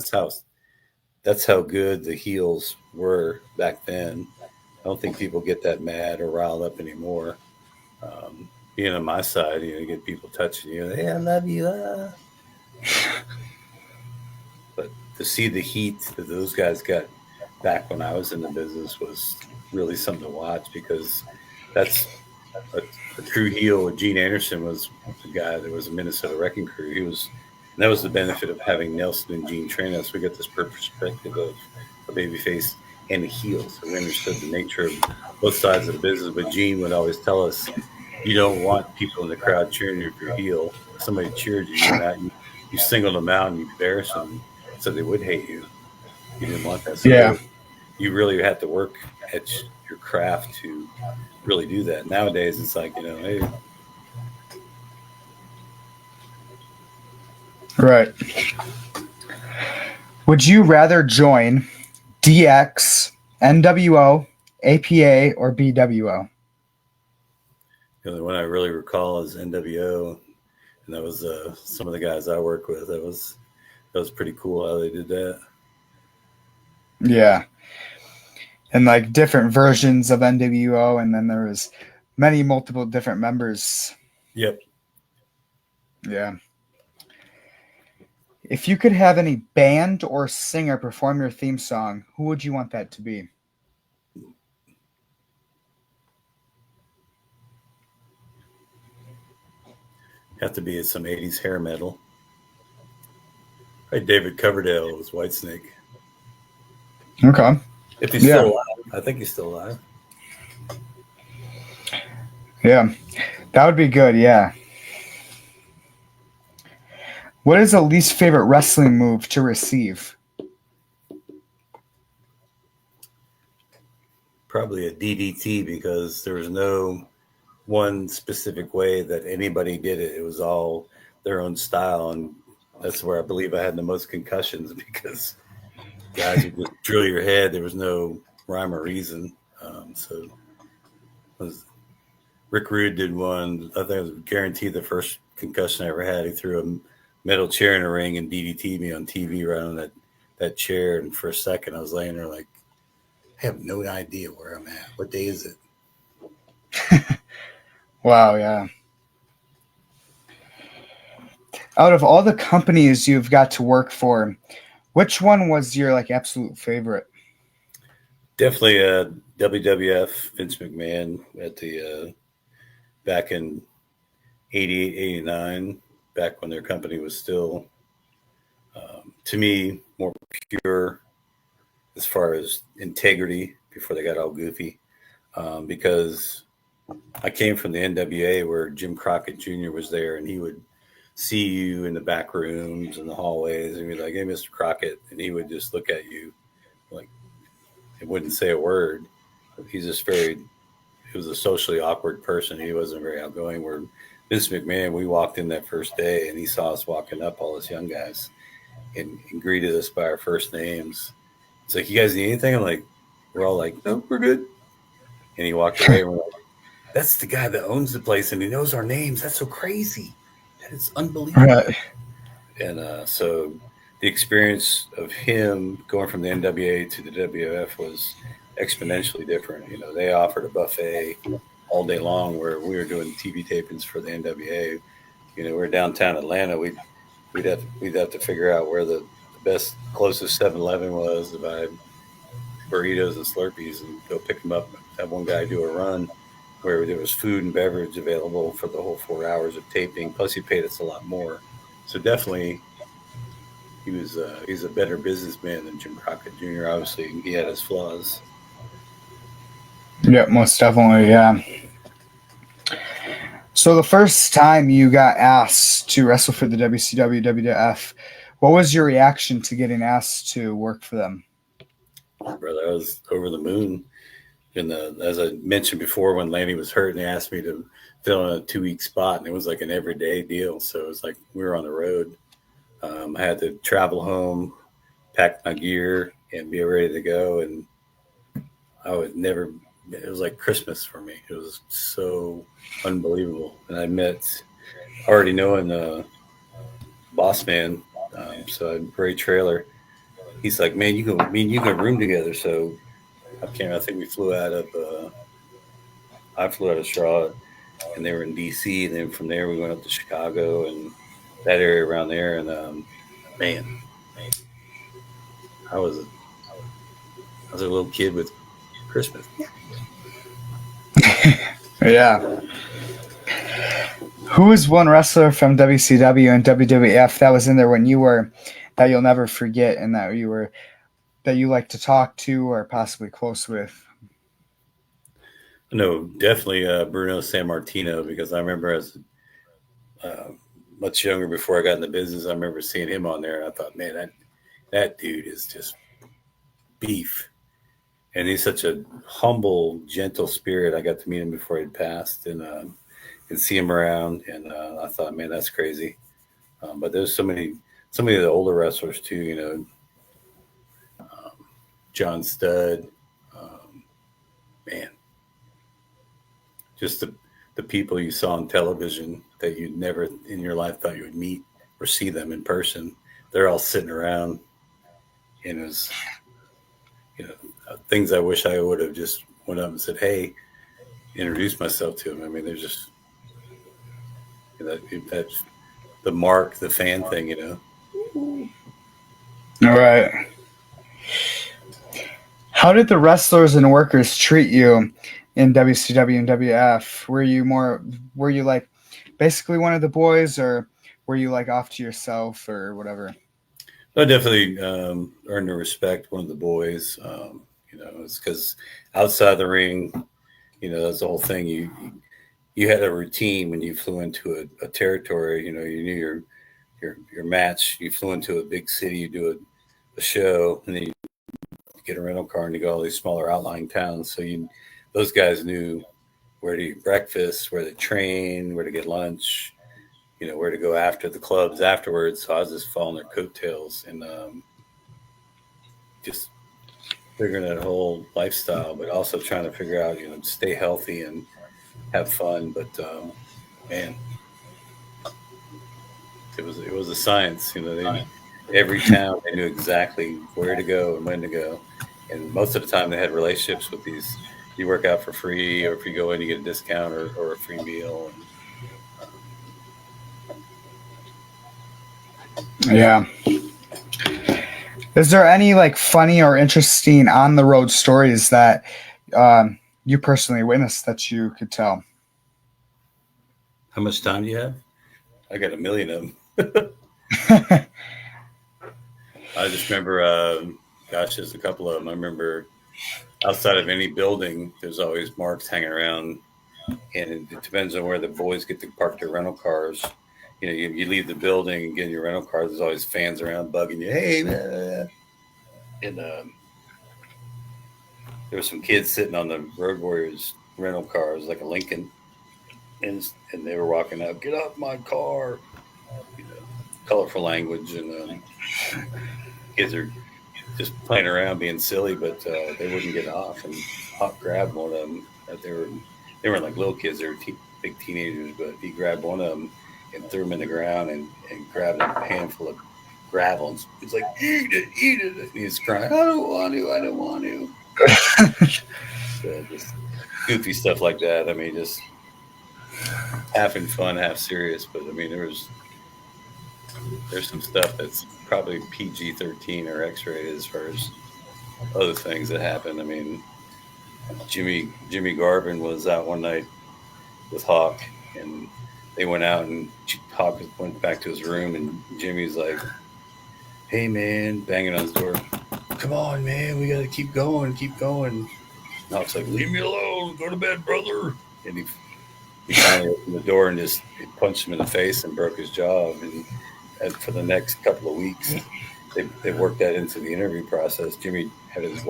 That's how good the heels were back then. I don't think people get that mad or riled up anymore. Being on my side, you get people touching you. Hey, I love you. But to see the heat that those guys got back when I was in the business was really something to watch, because that's a true heel. Gene Anderson was the guy that was a Minnesota Wrecking Crew. And that was the benefit of having Nelson and Gene train us. We got this perspective of a babyface and a heel. So we understood the nature of both sides of the business. But Gene would always tell us, you don't want people in the crowd cheering you if you're heel. If somebody cheered you, you singled them out and you embarrassed them so they would hate you. You didn't want that. So Yeah. You really had to work at your craft to really do that. Nowadays, it's like, hey. Right. Would you rather join DX, NWO, APA, or BWO? The one I really recall is NWO, and that was some of the guys I work with. That was pretty cool how they did that. Yeah. And like different versions of NWO, and then there was multiple different members. Yep. Yeah. If you could have any band or singer perform your theme song, who would you want that to be? Have to be some 80s hair metal. Right, David Coverdale was Whitesnake. Okay. If he's still alive. I think he's still alive. Yeah. That would be good, yeah. What is the least favorite wrestling move to receive? Probably a DDT, because there was no one specific way that anybody did it. It was all their own style, and that's where I believe I had the most concussions, because guys would just drill your head. There was no rhyme or reason. Rick Rude did one. I think it was guaranteed the first concussion I ever had. He threw a metal chair in a ring and DDT'd me on TV right on that chair. And for a second, I was laying there like, I have no idea where I'm at. What day is it? Wow, yeah. Out of all the companies you've got to work for, Which one was your like absolute favorite? Definitely WWF Vince McMahon at the back in 88, 89, back when their company was still, to me, more pure as far as integrity before they got all goofy. Because I came from the NWA where Jim Crockett Jr. was there, and he would see you in the back rooms and the hallways and be like, "Hey, Mr. Crockett," and he would just look at you like he wouldn't say a word. He's just very he was a socially awkward person. He wasn't very outgoing. Where Vince McMahon, we walked in that first day and he saw us walking up, all us young guys, and greeted us by our first names. It's like, "You guys need anything?" I'm like, we're all like, "No, we're good." And he walked away and we're like, "That's the guy that owns the place and he knows our names. That's so crazy. That is unbelievable." Right. And so the experience of him going from the NWA to the WWF was exponentially different. You know, they offered a buffet all day long where we were doing TV tapings for the NWA. You know, we're downtown Atlanta. We'd have to figure out where the best closest 7-Eleven was to buy burritos and Slurpees and go pick them up. Have one guy do a run where there was food and beverage available for the whole 4 hours of taping. Plus, he paid us a lot more. So definitely, he's a better businessman than Jim Crockett Jr. Obviously, he had his flaws. Yeah, most definitely. Yeah. So the first time you got asked to wrestle for the WCW WWF, what was your reaction to getting asked to work for them? Brother, I was over the moon. And as I mentioned before, when Lanny was hurt, and they asked me to fill in a 2-week spot, and it was like an everyday deal. So it was like we were on the road. I had to travel home, pack my gear, and be ready to go. And I would never. It was like Christmas for me. It was so unbelievable. And I met already knowing Boss Man, so Ray Trailer. He's like, "Man, me and you can room together." So I came. I think we flew out of. I flew out of Charlotte, and they were in DC. And then from there, we went up to Chicago and that area around there. And man, I was a, I was a little kid with Christmas. Yeah. Who is one wrestler from WCW and WWF that was in there when you were that you'll never forget and that you like to talk to or possibly close with? No, definitely Bruno San Martino, because I remember as uh, much younger before I got in the business, I remember seeing him on there, and I thought, man, that dude is just beef, and he's such a humble, gentle spirit. I got to meet him before he'd passed, and see him around, and I thought, man, that's crazy. But there's so many of the older wrestlers too. You know, John Studd, man, just the people you saw on television that you'd never in your life thought you would meet or see them in person. They're all sitting around, and it was, things I wish I would have just went up and said, "Hey," introduced myself to them. I mean, there's just that's the mark, the fan thing, All right. How did the wrestlers and workers treat you in WCW and WF? Were you like basically one of the boys, or were you like off to yourself or whatever? I definitely earned the respect. One of the boys, it's because outside the ring, that's the whole thing. You had a routine when you flew into a territory. You knew your match. You flew into a big city, you do a show, and then you get a rental car and you go all these smaller outlying towns. So those guys knew where to eat breakfast, where to train, where to get lunch, where to go after the clubs afterwards. So I was just following their coattails and just figuring that whole lifestyle, but also trying to figure out, stay healthy and have fun. But man, it was a science. Every town they knew exactly where to go and when to go, and most of the time they had relationships with these. You work out for free, or if you go in, you get a discount or a free meal. Yeah. Is there any like funny or interesting on the road stories that you personally witnessed that you could tell? How much time do you have? I got a million of them. I just remember, gosh, there's a couple of them. I remember outside of any building, there's always marks hanging around, and it depends on where the boys get to park their rental cars. You leave the building and get in your rental car. There's always fans around bugging you. Hey, man. And there were some kids sitting on the Road Warriors rental cars, like a Lincoln, and they were walking up. Get off my car! You know, colorful language, and kids are just playing around, being silly, but they wouldn't get off. And Hawk grabbed one of them. They weren't like little kids; they were big teenagers. But he grabbed one of them and threw him in the ground, and grabbed a handful of gravel. And he's like, "Eat it, eat it!" And he's crying, "I don't want to, I don't want to." So just goofy stuff like that. I mean, just half in fun, half serious. But I mean, there's some stuff that's probably PG-13 or X-rated as far as other things that happen. I mean, Jimmy Garvin was out one night with Hawk, and they went out, and Hawk went back to his room, and Jimmy's like, "Hey man," banging on his door. "Come on, man, we got to keep going, keep going." And Hawk's like, "Leave me alone, go to bed, brother." And he finally opened the door and just punched him in the face and broke his jaw. And for the next couple of weeks, they worked that into the interview process. Jimmy had his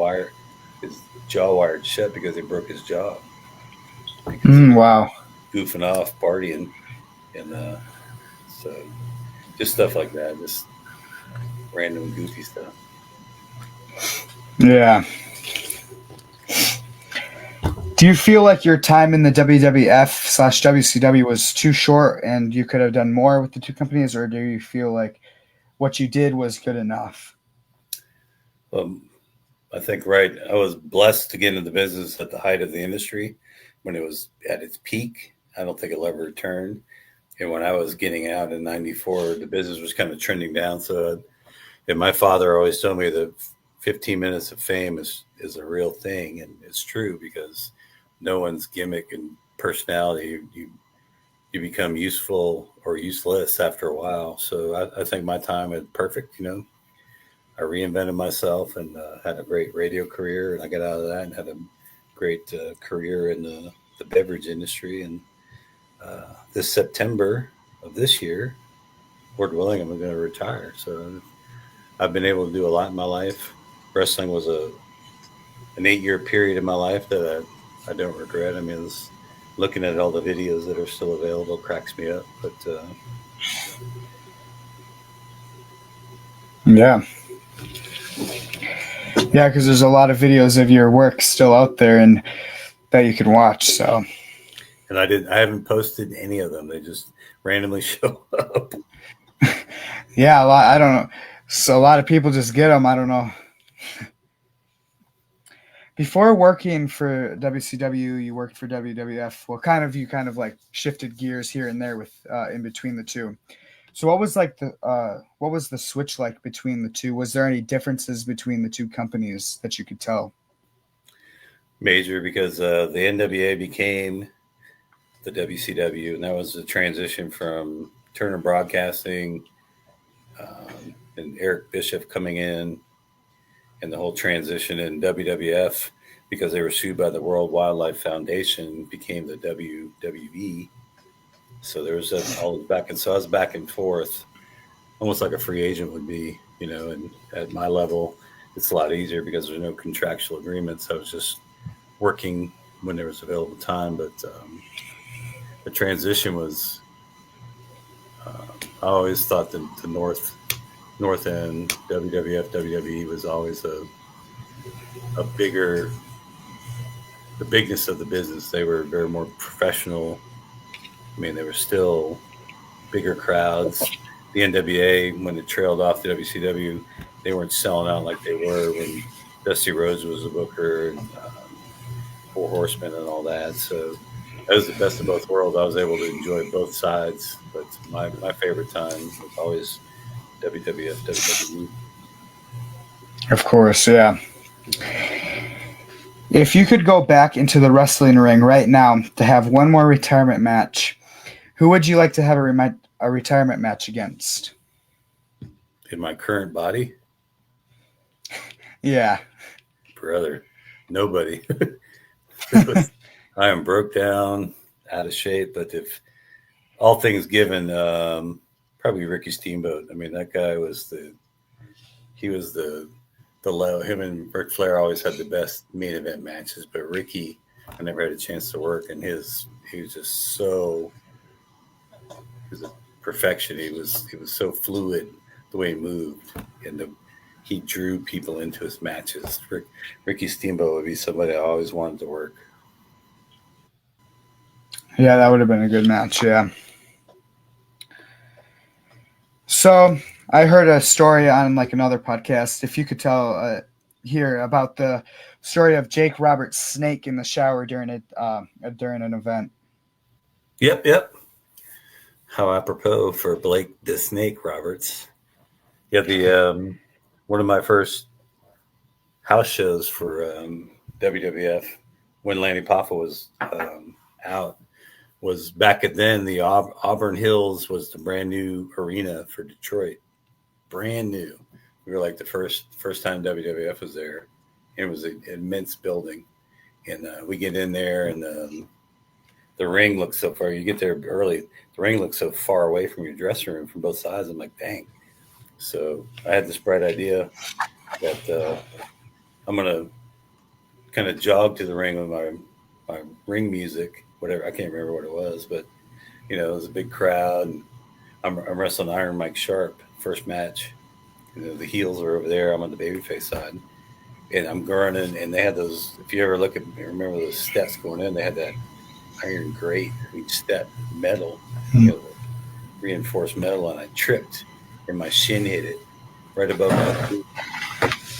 jaw wired shut because they broke his jaw. Wow. Goofing off, partying, and so just stuff like that, just random goofy stuff. Yeah. Do you feel like your time in the WWF/WCW was too short and you could have done more with the two companies, or do you feel like what you did was good enough? I think I was blessed to get into the business at the height of the industry when it was at its peak. I don't think it'll ever return. And when I was getting out in '94, the business was kind of trending down. So, and my father always told me that 15 minutes of fame is a real thing, and it's true because no one's gimmick and personality, you become useful or useless after a while. So I think my time was perfect. I reinvented myself and had a great radio career, and I got out of that and had a great career in the beverage industry. And this September of this year, Lord willing, I'm going to retire. So I've been able to do a lot in my life. Wrestling was an 8-year period in my life that I don't regret. I mean, looking at all the videos that are still available cracks me up. But yeah, because there's a lot of videos of your work still out there and that you can watch. So, and I haven't posted any of them. They just randomly show up. Yeah, I don't know. So a lot of people just get them. I don't know. Before working for WCW, you worked for WWF. Well, you kind of like shifted gears here and there with in between the two. So what was the switch like between the two? Was there any differences between the two companies that you could tell? Major, because the NWA became the WCW, and that was the transition from Turner Broadcasting and Eric Bischoff coming in, and the whole transition in WWF, because they were sued by the World Wildlife Foundation, became the WWE. So there was all back, and so I was back and forth, almost like a free agent would be, and at my level, it's a lot easier because there's no contractual agreements. I was just working when there was available time, but the transition was, I always thought the North End, WWF, WWE was always a bigger, the bigness of the business. They were very more professional. I mean, they were still bigger crowds. The NWA, when it trailed off the WCW, they weren't selling out like they were when Dusty Rhodes was a booker and Four Horsemen and all that. So that was the best of both worlds. I was able to enjoy both sides, but my favorite time was always WWF, WWE. Of course, yeah. If you could go back into the wrestling ring right now to have one more retirement match, who would you like to have a retirement match against? In my current body, Yeah. brother, nobody. I am broke down, out of shape. But if all things given, probably Ricky Steamboat. I mean, that guy was the low. Him and Ric Flair always had the best main event matches. But Ricky, I never had a chance to work, and he was just so he was a perfection. He was so fluid the way he moved, and he drew people into his matches. Ricky Steamboat would be somebody I always wanted to work. Yeah, that would have been a good match, yeah. So I heard a story on like another podcast. If you could tell here about the story of Jake Roberts' snake in the shower during an event. Yep, yep. How apropos for Blake the Snake Roberts. Yeah, the one of my first house shows for WWF when Lanny Poffo was out was back at then. The Auburn Hills was the brand new arena for Detroit, brand new. We were like the first time WWF was there. It was an immense building, and we get in there, and the ring looks so far. You get there early. The ring looks so far away from your dressing room from both sides. I'm like, dang. So I had this bright idea that I'm gonna kind of jog to the ring with my ring music, whatever. I can't remember what it was, but it was a big crowd, and I'm wrestling Iron Mike Sharp first match. The heels are over there. I'm on the babyface side, and I'm grunting. And they had those. If you ever remember those steps going in, they had that iron grate each step, metal, reinforced metal, and I tripped, and my shin hit it right above my boot,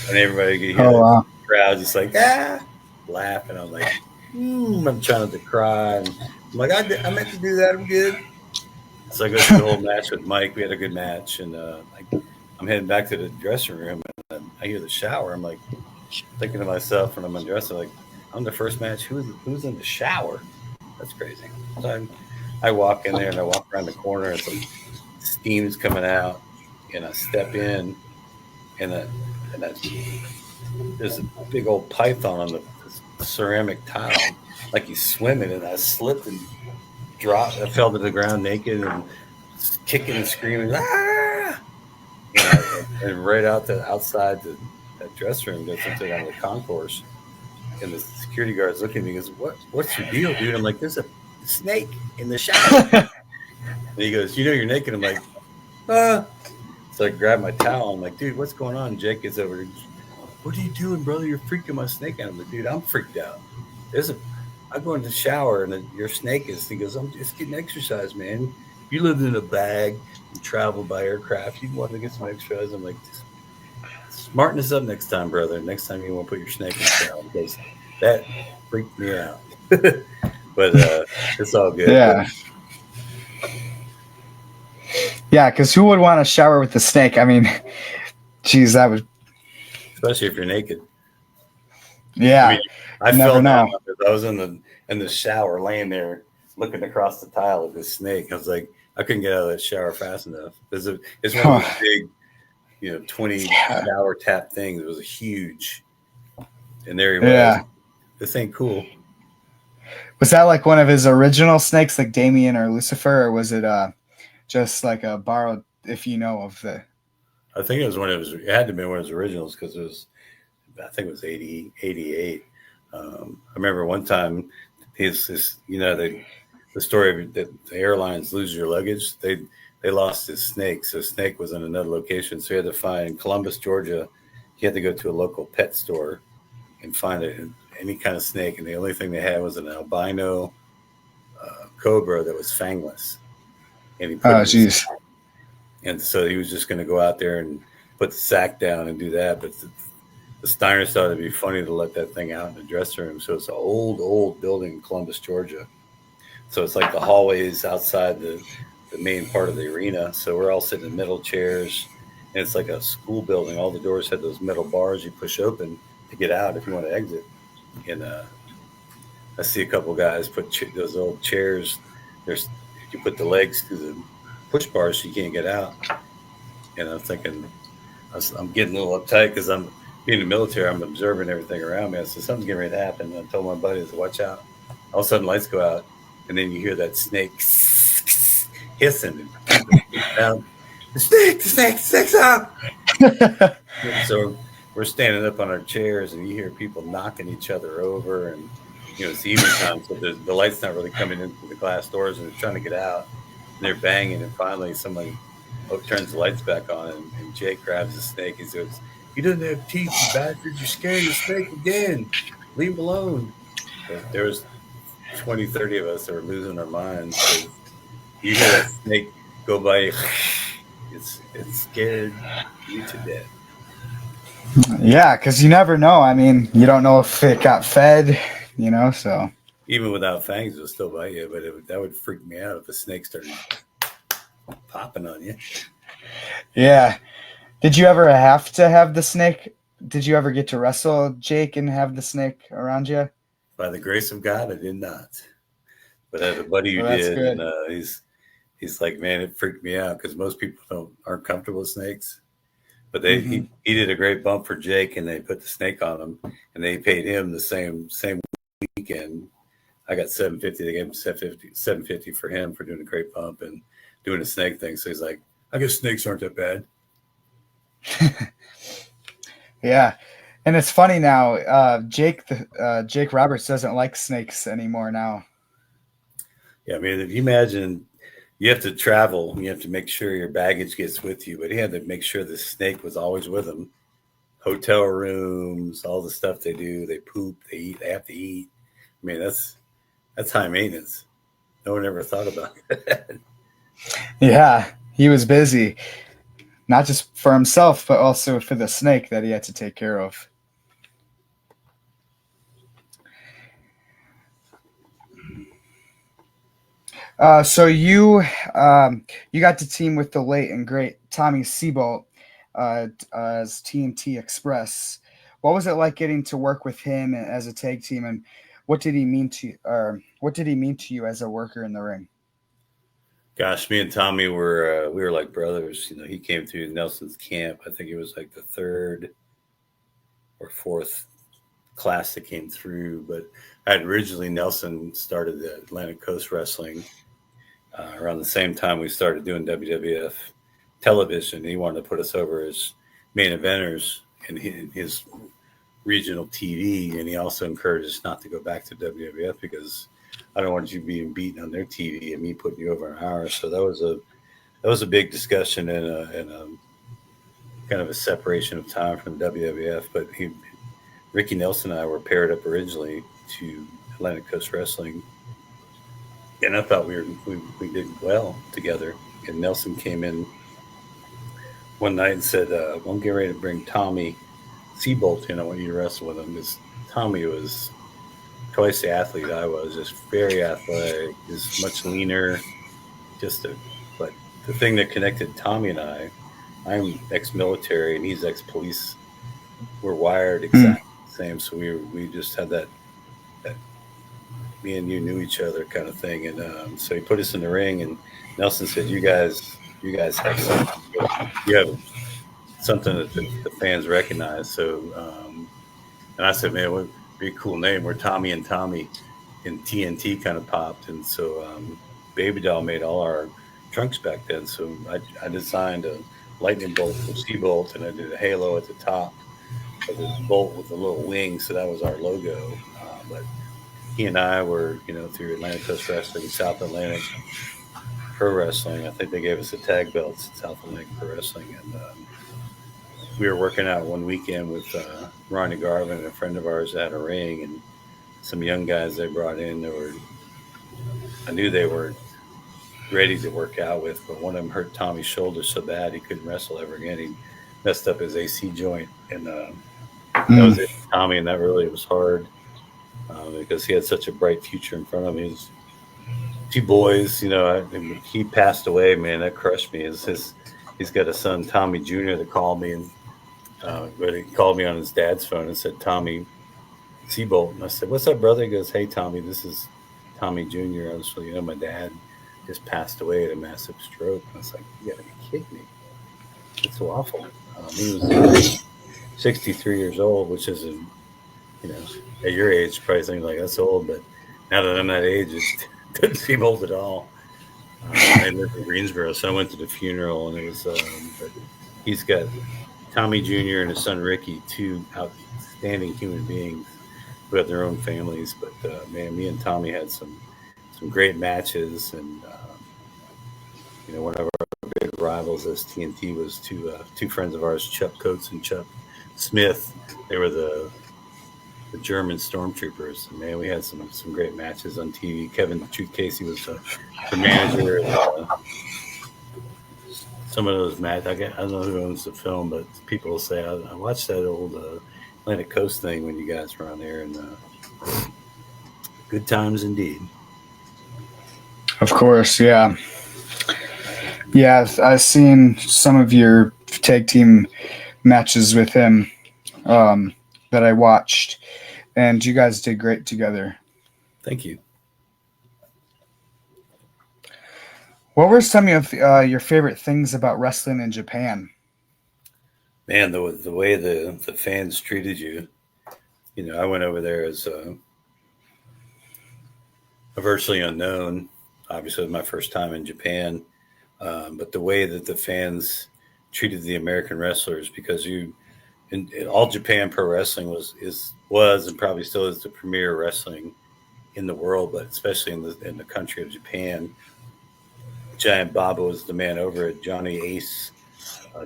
and everybody could hear the crowd just like laughing. I'm like, I'm trying not to cry. And I'm like, I meant to do that. I'm good. So I go through the whole match with Mike. We had a good match, and I'm heading back to the dressing room, and I hear the shower. I'm like thinking to myself when I'm undressing, like, on the first match, who's in the shower? That's crazy. So I walk in there, and I walk around the corner, and some steam's coming out, and I step in, and there's a big old python on the ceramic tile, like he's swimming, and I slipped and dropped. I fell to the ground naked and kicking and screaming, ah! And right outside that dressing room, goes something on the concourse, and the security guard's looking at me and goes, what's your deal, dude? I'm like, there's a snake in the shower. And he goes, you're naked. I'm like, So I grab my towel. I'm like, dude, what's going on? Jake gets over. What are you doing, brother? You're freaking my snake out. I'm like, dude, I'm freaked out. I go in the shower, and your snake is. He goes, I'm just getting exercise, man. You lived in a bag and traveled by aircraft. You wanted to get some exercise. I'm like, smarten this up next time, brother. Next time you won't put your snake in the shower, because that freaked me out. But it's all good. Yeah. Yeah, because who would want to shower with the snake? I mean, geez, that would. Especially if you're naked. Yeah. I mean, I fell down. I was in the shower, laying there, looking across the tile at this snake. I was like, I couldn't get out of that shower fast enough. It's one of those big, 20 shower tap things. It was huge, and there he was. Yeah. This ain't cool. Was that like one of his original snakes, like Damien or Lucifer, or was it just like a borrowed? If you know of the. I think it was it had to be one of his originals, because I think it was 88. I remember one time the story of that the airlines lose your luggage. They lost his snake. So snake was in another location. So he had to find Columbus, Georgia. He had to go to a local pet store and find any kind of snake. And the only thing they had was an albino cobra that was fangless. And he jeez. And so he was just going to go out there and put the sack down and do that. But the Steiners thought it'd be funny to let that thing out in the dressing room. So it's an old building in Columbus, Georgia. So it's like the hallways outside the main part of the arena. So we're all sitting in middle chairs, and it's like a school building. All the doors had those metal bars you push open to get out if you want to exit. And I see a couple guys put those old chairs. There's you put the legs through the push bars so you can't get out. And I'm thinking, I'm getting a little uptight because I'm being in the military. I'm observing everything around me. I said something's getting ready to happen. And I told my buddies to watch out. All of a sudden, lights go out, and then you hear that snake hissing and people down. The snake's out. So we're standing up on our chairs, and you hear people knocking each other over, and it's evening time, so the light's not really coming in through the glass doors, and they're trying to get out, and they're banging, and finally somebody turns the lights back on, and Jake grabs the snake and says, "You don't have teeth, you bastard! You're scaring the snake again. Leave him alone." But there was 20, 30 of us that were losing our minds. So you hear that snake go by, it scared you to death. Yeah, because you never know. I mean, you don't know if it got fed, so. Even without fangs, it would still bite you, but that would freak me out if a snake started popping on you. Yeah. Did you ever have to have the snake? Did you ever get to wrestle Jake and have the snake around you? By the grace of God, I did not. But I have a buddy who did, good. And he's like, man, it freaked me out because most people aren't comfortable with snakes. But he did a great bump for Jake, and they put the snake on him, and they paid him the same weekend. I got $750. They gave him $750 for him for doing a great bump and doing a snake thing. So he's like, I guess snakes aren't that bad. Yeah. And it's funny now, Jake Roberts doesn't like snakes anymore now. Yeah, I mean, if you imagine you have to travel, you have to make sure your baggage gets with you, but he had to make sure the snake was always with him. Hotel rooms, all the stuff they do, they poop, they eat, they have to eat. I mean, that's high maintenance. No one ever thought about that. Yeah, he was busy, not just for himself, but also for the snake that he had to take care of. So you got to team with the late and great Tommy Seabolt as TNT Express. What was it like getting to work with him as a tag team, and what did he mean to you as a worker in the ring? Gosh, me and Tommy were we were like brothers. He came through Nelson's camp. I think it was like the third or fourth class that came through. But originally Nelson started the Atlantic Coast Wrestling around the same time we started doing WWF television. He wanted to put us over as main eventers in his regional TV, and he also encouraged us not to go back to WWF because I don't want you being beaten on their TV and me putting you over an hour. So that was a big discussion and a kind of a separation of time from WWF. But Ricky Nelson and I were paired up originally to Atlantic Coast Wrestling, and I thought we did well together. And Nelson came in one night and said, "I'm getting ready to bring Tommy Seabolt in. I want you to wrestle with him." Because Tommy was twice the athlete I was, just very athletic, just much leaner. But the thing that connected Tommy and I'm ex-military and he's ex-police. We're wired exactly the same, so we just had that me and you knew each other kind of thing. And so he put us in the ring, and Nelson said, "You guys have something. You have something that the fans recognize." So, and I said, "Man, what be a cool name." We're Tommy and Tommy, and TNT kind of popped, and so Baby Doll made all our trunks back then. So I designed a lightning bolt from Seabolt, and I did a halo at the top of this bolt with a little wing. So that was our logo. But he and I were, through Atlantic Coast Wrestling, South Atlantic Pro Wrestling. I think they gave us the tag belts, South Atlantic Pro Wrestling, and we were working out one weekend with Ronnie Garvin, a friend of ours, at a ring, and some young guys they brought in. I knew they were ready to work out with, but one of them hurt Tommy's shoulder so bad he couldn't wrestle ever again. He messed up his AC joint, and that was it for Tommy, and that really was hard because he had such a bright future in front of him. He two boys, he passed away, man. That crushed me. he's got a son, Tommy Jr., that called me, and but he called me on his dad's phone and said Tommy Seabolt, and I said, "What's up, brother?" He goes, "Hey, Tommy, this is Tommy Jr. I was, my dad just passed away at a massive stroke." And I was like, "You got to be kidding me! It's so awful." He was 63 years old, which is, you know, at your age, probably thinking like that's old, but now that I'm that age, it doesn't seem old at all. I lived in Greensboro, so I went to the funeral, and it was. But he's got Tommy Jr. and his son Ricky, two outstanding human beings who have their own families. But man, me and Tommy had some great matches, and one of our big rivals as TNT was two friends of ours, Chuck Coates and Chuck Smith. They were the German stormtroopers. And man, we had some great matches on TV. Kevin the Truth Casey was the manager. And, some of those matches, I don't know who owns the film, but people will say, I watched that old Atlantic Coast thing when you guys were on there, and good times indeed. Of course, yeah. Yeah, I've seen some of your tag team matches with him that I watched, and you guys did great together. Thank you. What were some of your favorite things about wrestling in Japan? Man, the way the fans treated you. I went over there as a virtually unknown. Obviously, it was my first time in Japan, but the way that the fans treated the American wrestlers, because in all Japan Pro Wrestling was and probably still is the premier wrestling in the world, but especially in the country of Japan. Giant Baba was the man over it. Johnny Ace,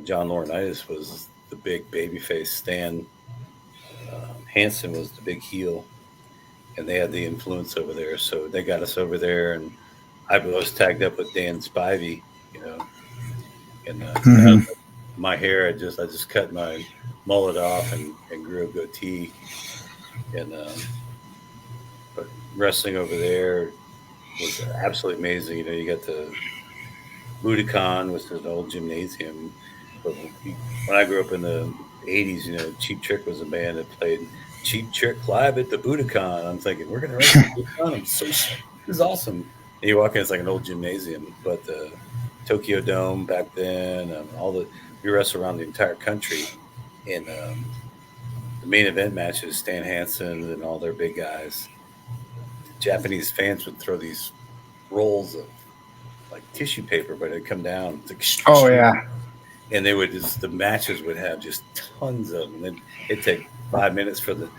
John Laurinaitis was the big babyface. Stan Hansen was the big heel, and they had the influence over there. So they got us over there, and I was tagged up with Dan Spivey, and my hair, I just cut my mullet off and grew a goatee, and but wrestling over there was absolutely amazing. You got the Budokan, which is an old gymnasium. But when I grew up in the 80s, Cheap Trick was a band that played Cheap Trick live at the Budokan. I'm thinking, we're going to wrestle the Budokan. This is awesome. And you walk in, it's like an old gymnasium. But the Tokyo Dome back then, we wrestled around the entire country. And the main event matches, Stan Hansen and all their big guys, Japanese fans would throw these rolls of like tissue paper, but it'd come down. Oh yeah, and they would the matches would have just tons of them. And it'd take 5 minutes for the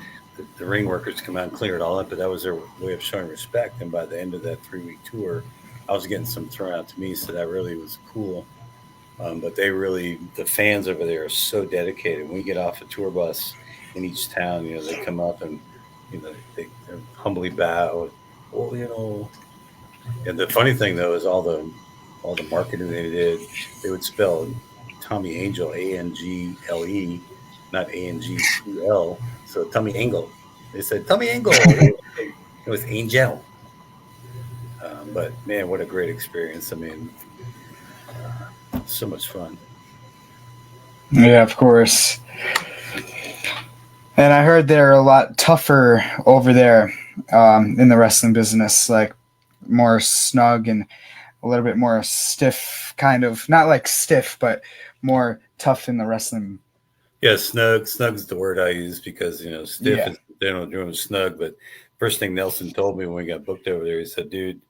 ring workers to come out and clear it all up. But that was their way of showing respect. And by the end of that 3-week tour, I was getting some thrown out to me, so that really was cool. But the fans over there are so dedicated. When we get off a tour bus in each town, they come up and they humbly bow. And the funny thing though is all the marketing they did, they would spell Tommy Angel Angle, not Angel. So Tommy Angle. They said Tommy Angle. It was Angel. But man, what a great experience! I mean, so much fun. Yeah, of course. And I heard they're a lot tougher over there in the wrestling business, like more snug and a little bit more stiff, kind of. Not like stiff, but more tough in the wrestling. Yeah, snug's the word I use, because stiff is they don't do them snug. But first thing Nelson told me when we got booked over there, he said, "Dude,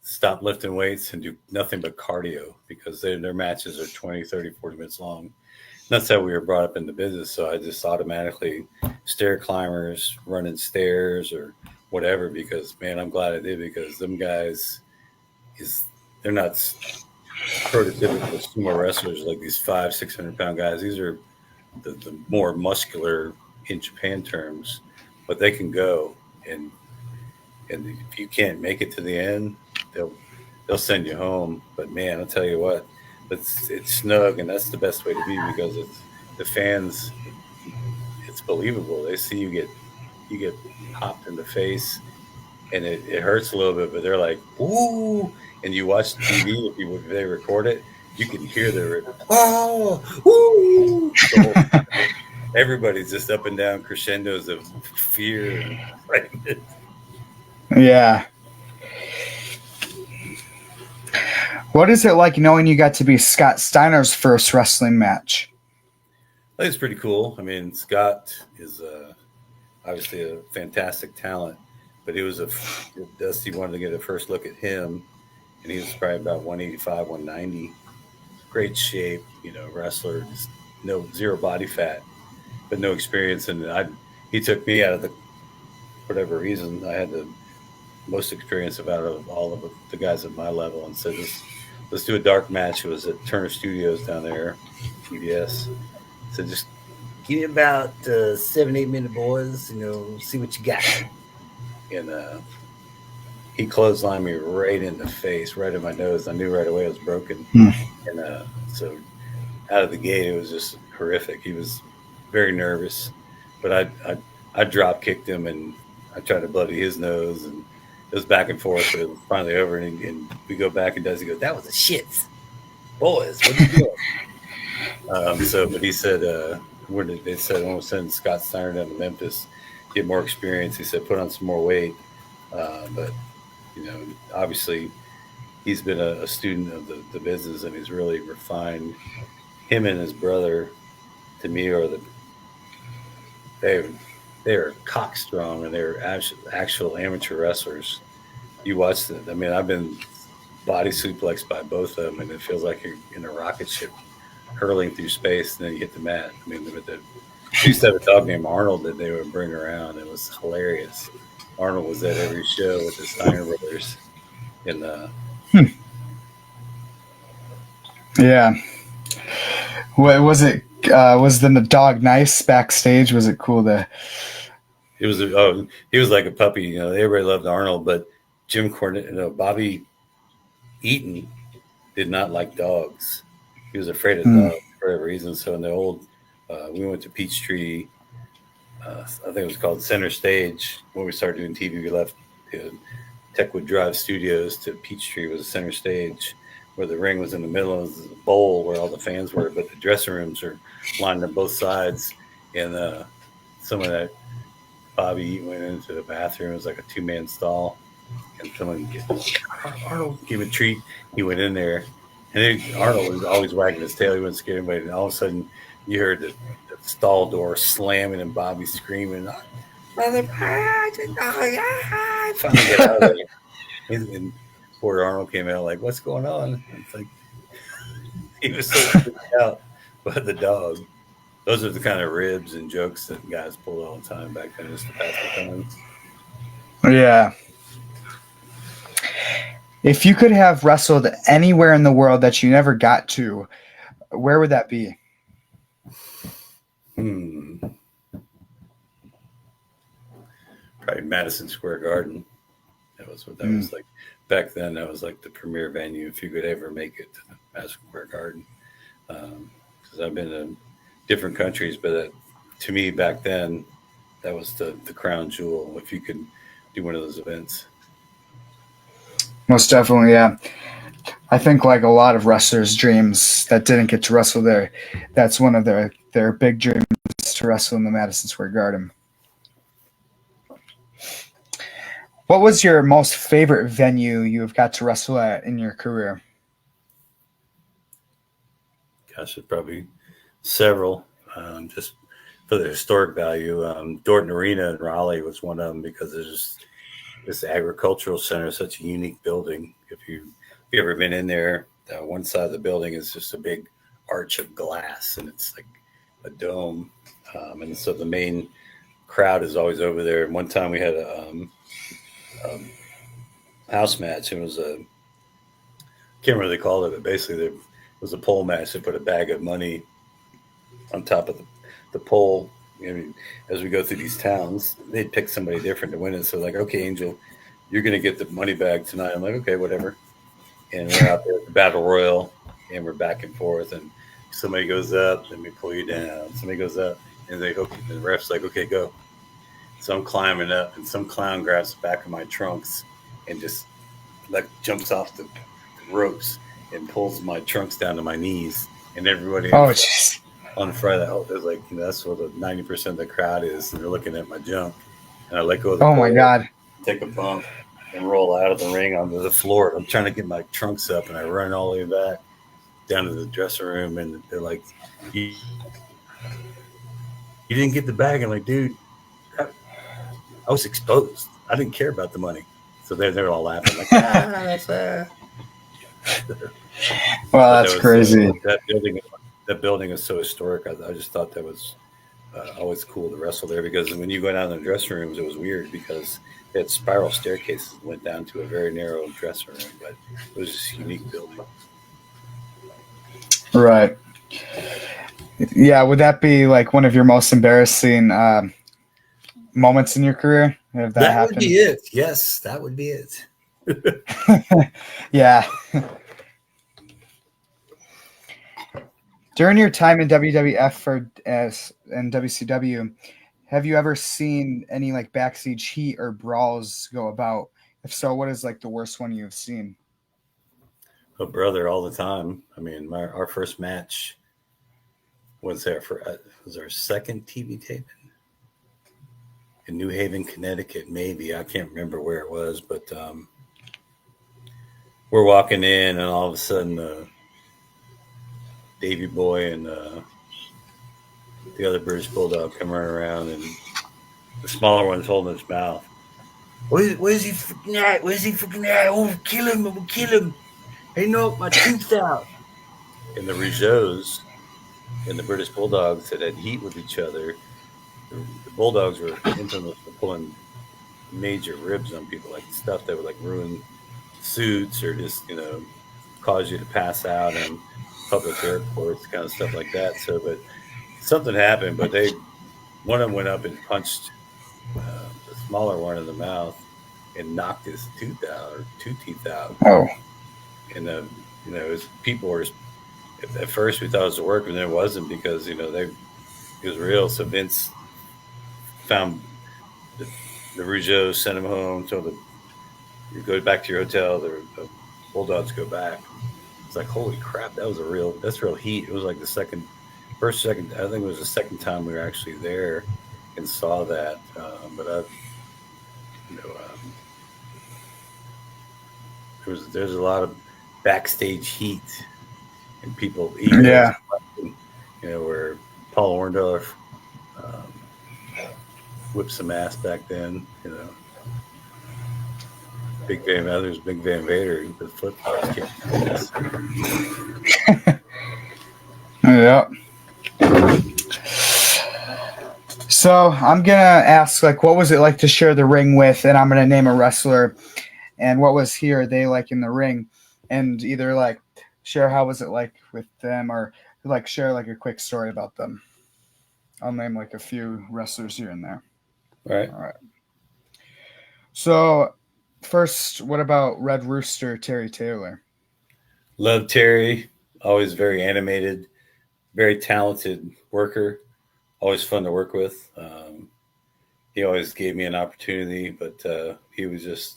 stop lifting weights and do nothing but cardio, because their matches are 20, 30, 40 minutes long." That's how we were brought up in the business. So I just automatically stair climbers, running stairs or whatever, because man, I'm glad I did, because them guys they're not prototypical sumo wrestlers like these 500-600 pound guys. These are the more muscular in Japan terms, but they can go, and if you can't make it to the end, they'll send you home. But man, I'll tell you what, it's snug, and that's the best way to be, because it's the fans. It's believable. They see you get popped in the face, and it hurts a little bit, but they're like, "Ooh!" And you watch TV if they record it, you can hear the oh, woo, the whole, everybody's just up and down crescendos of fear and excitement. Yeah. What is it like knowing you got to be Scott Steiner's first wrestling match? I think it's pretty cool. I mean, Scott is obviously a fantastic talent, but he was Dusty wanted to get a first look at him, and he was probably about 185, 190, great shape, wrestler, just no zero body fat, but no experience. And he took me out of the whatever reason I had the most experience out of all of the guys at my level, and said let's do a dark match. It was at Turner Studios down there, TBS. So just give me about 7-8 minute boys, see what you got. And he clotheslined me right in the face, right in my nose. I knew right away it was broken. And so out of the gate, it was just horrific. He was very nervous, but I drop kicked him and I tried to bloody his nose, and it was back and forth, but it was finally over. And we go back, and Desi goes, "That was a shit, boys. What are you doing?" But he said, they said, "I'm sending Scott Steiner down to Memphis, get more experience." He said, "Put on some more weight." But obviously, he's been a student of the business, and he's really refined. Him and his brother, to me, are they're cock strong, and they're actual amateur wrestlers. You watch them. I mean, I've been body suplexed by both of them, and it feels like you're in a rocket ship hurling through space, and then you hit the mat. I mean, they used to have a dog named Arnold that they would bring around. It was hilarious. Arnold was at every show with the Steiner brothers. And Yeah. What was it? Was the dog nice backstage? Was it cool to? he was like a puppy. Everybody loved Arnold, but Jim Cornette, Bobby Eaton did not like dogs. He was afraid of dogs for whatever reason. So in the old, we went to Peachtree. I think it was called Center Stage. When we started doing TV, we left Techwood Drive Studios to Peachtree. Was a center stage where the ring was in the middle of the bowl where all the fans were, but the dressing rooms are lined on both sides. And some of that, Bobby went into the bathroom. It was like a 2-man stall, and someone Arnold gave a treat. He went in there, and Arnold was always wagging his tail. He wouldn't scare anybody. And all of a sudden, you heard the stall door slamming and Bobby screaming, "Mother!" Finally get out of there. And poor Arnold came out like, "What's going on?" And it's like he was so freaked out by the dog. Those are the kind of ribs and jokes that guys pulled all the time back then, just to pass the time. Yeah. If you could have wrestled anywhere in the world that you never got to, where would that be? Probably Madison Square Garden. That was what that was like back then. That was like the premier venue if you could ever make it to the Madison Square Garden. Because I've been to different countries, but to me back then, that was the crown jewel. If you could do one of those events. Most definitely, yeah. I think like a lot of wrestlers' dreams that didn't get to wrestle there, that's one of their big dreams, to wrestle in the Madison Square Garden. What was your most favorite venue you've got to wrestle at in your career? Gosh, there's probably several. Just for the historic value, Dorton Arena in Raleigh was one of them because it's just this agricultural center, such a unique building. If you've ever been in there, one side of the building is just a big arch of glass, and it's like a dome. And so the main crowd is always over there. And one time we had a house match. It was can't remember what they called it, but basically it was a pole match. They put a bag of money on top of the pole. I mean, as we go through these towns, they'd pick somebody different to win it. So like, okay, Angel, you're going to get the money bag tonight. I'm like, okay, whatever. And we're out there at the Battle Royal, and we're back and forth. And somebody goes up, then we pull you down. Somebody goes up, and the ref's like, okay, go. So I'm climbing up, and some clown grabs the back of my trunks and just like jumps off the ropes and pulls my trunks down to my knees, and everybody Oh, jeez. on the front of that, there's like, that's what the 90% of the crowd is, and they're looking at my junk, and I let go of the Oh my pole, God. take a bump, and roll out of the ring onto the floor. I'm trying to get my trunks up, and I run all the way back down to the dressing room, and they're like, you didn't get the bag. I'm like, dude, I was exposed. I didn't care about the money. So they're all laughing like, that's Well, But that's crazy. that building is so historic. I just thought that was always cool to wrestle there, because when you go down in the dressing rooms, it was weird because they had spiral staircases that went down to a very narrow dressing room, but it was just a unique building. Right. Yeah. Would that be like one of your most embarrassing moments in your career? If that Would happened? be it. Yes, that would be it. Yeah. During your time in WWF and WCW, have you ever seen any like backstage heat or brawls go about? If so, what is like the worst one you've seen? Oh, brother, all the time. I mean, our first match was our second TV taping in New Haven, Connecticut. Maybe I can't remember where it was, but we're walking in, and all of a sudden, Davy Boy and the other British Bulldog come running around, and the smaller one's holding his mouth. Where's he freaking at? Where's he freaking at? Oh, kill him! We'll kill him! He knocked my tooth out. And the Rougeaus and the British Bulldogs that had heat with each other. The Bulldogs were infamous for pulling major ribs on people, like stuff that would like ruin suits or just cause you to pass out in public airports, kind of stuff like that. So, but something happened, but one of them went up and punched the smaller one in the mouth and knocked his tooth out, or two teeth out. Oh. And people were, at first we thought it was a work, and it wasn't, because it was real. So Vince found the Rougeau, sent him home, told him, you go back to your hotel, the Bulldogs go back. It's like, holy crap, that's real heat. It was like second, I think it was the second time we were actually there and saw that. But there's a lot of backstage heat and people egos. Yeah. Where Paul Orndorff whipped some ass back then. Big Van Vader with flip flops. Yeah. So I'm gonna ask, like, what was it like to share the ring with? And I'm gonna name a wrestler, and what was he or they like in the ring, and either like share how was it like with them, or like share like a quick story about them. I'll name like a few wrestlers here and there. All right. So first, what about Red Rooster Terry Taylor? Love Terry. Always very animated, very talented worker. Always fun to work with. He always gave me an opportunity, but he was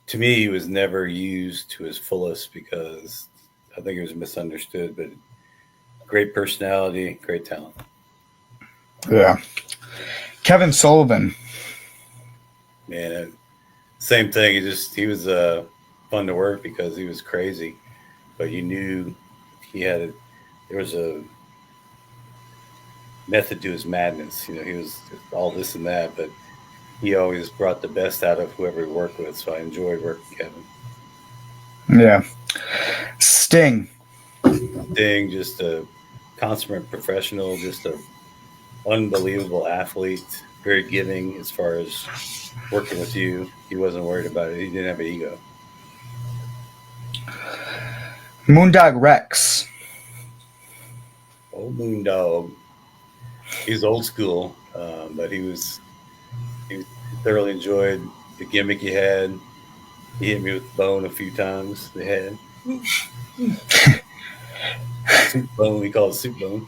to me, he was never used to his fullest, because I think he was misunderstood. But great personality, great talent. Yeah. Kevin Sullivan. Man, same thing. He was fun to work because he was crazy, but you knew there was a method to his madness. He was all this and that, but he always brought the best out of whoever he worked with. So I enjoyed working with Kevin. Yeah. Sting, just a consummate professional, just a unbelievable athlete, very giving as far as working with you. He wasn't worried about it. He didn't have an ego. Moondog Rex. Old Moondog. He's old school, but he thoroughly enjoyed the gimmick he had. He hit me with the bone a few times. They had soup bone. We call it soup bone.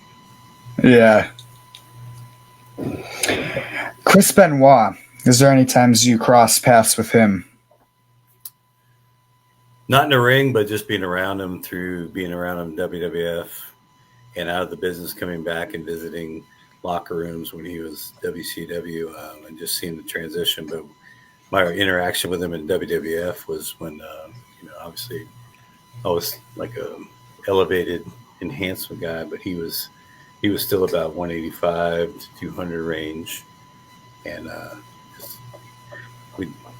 Yeah. Chris Benoit. Is there any times you cross paths with him? Not in the ring, but just being around him through being around him in WWF and out of the business, coming back and visiting locker rooms when he was WCW, and just seeing the transition. But my interaction with him in WWF was when, obviously I was like a elevated enhancement guy, but he was still about 185 to 200 range, and there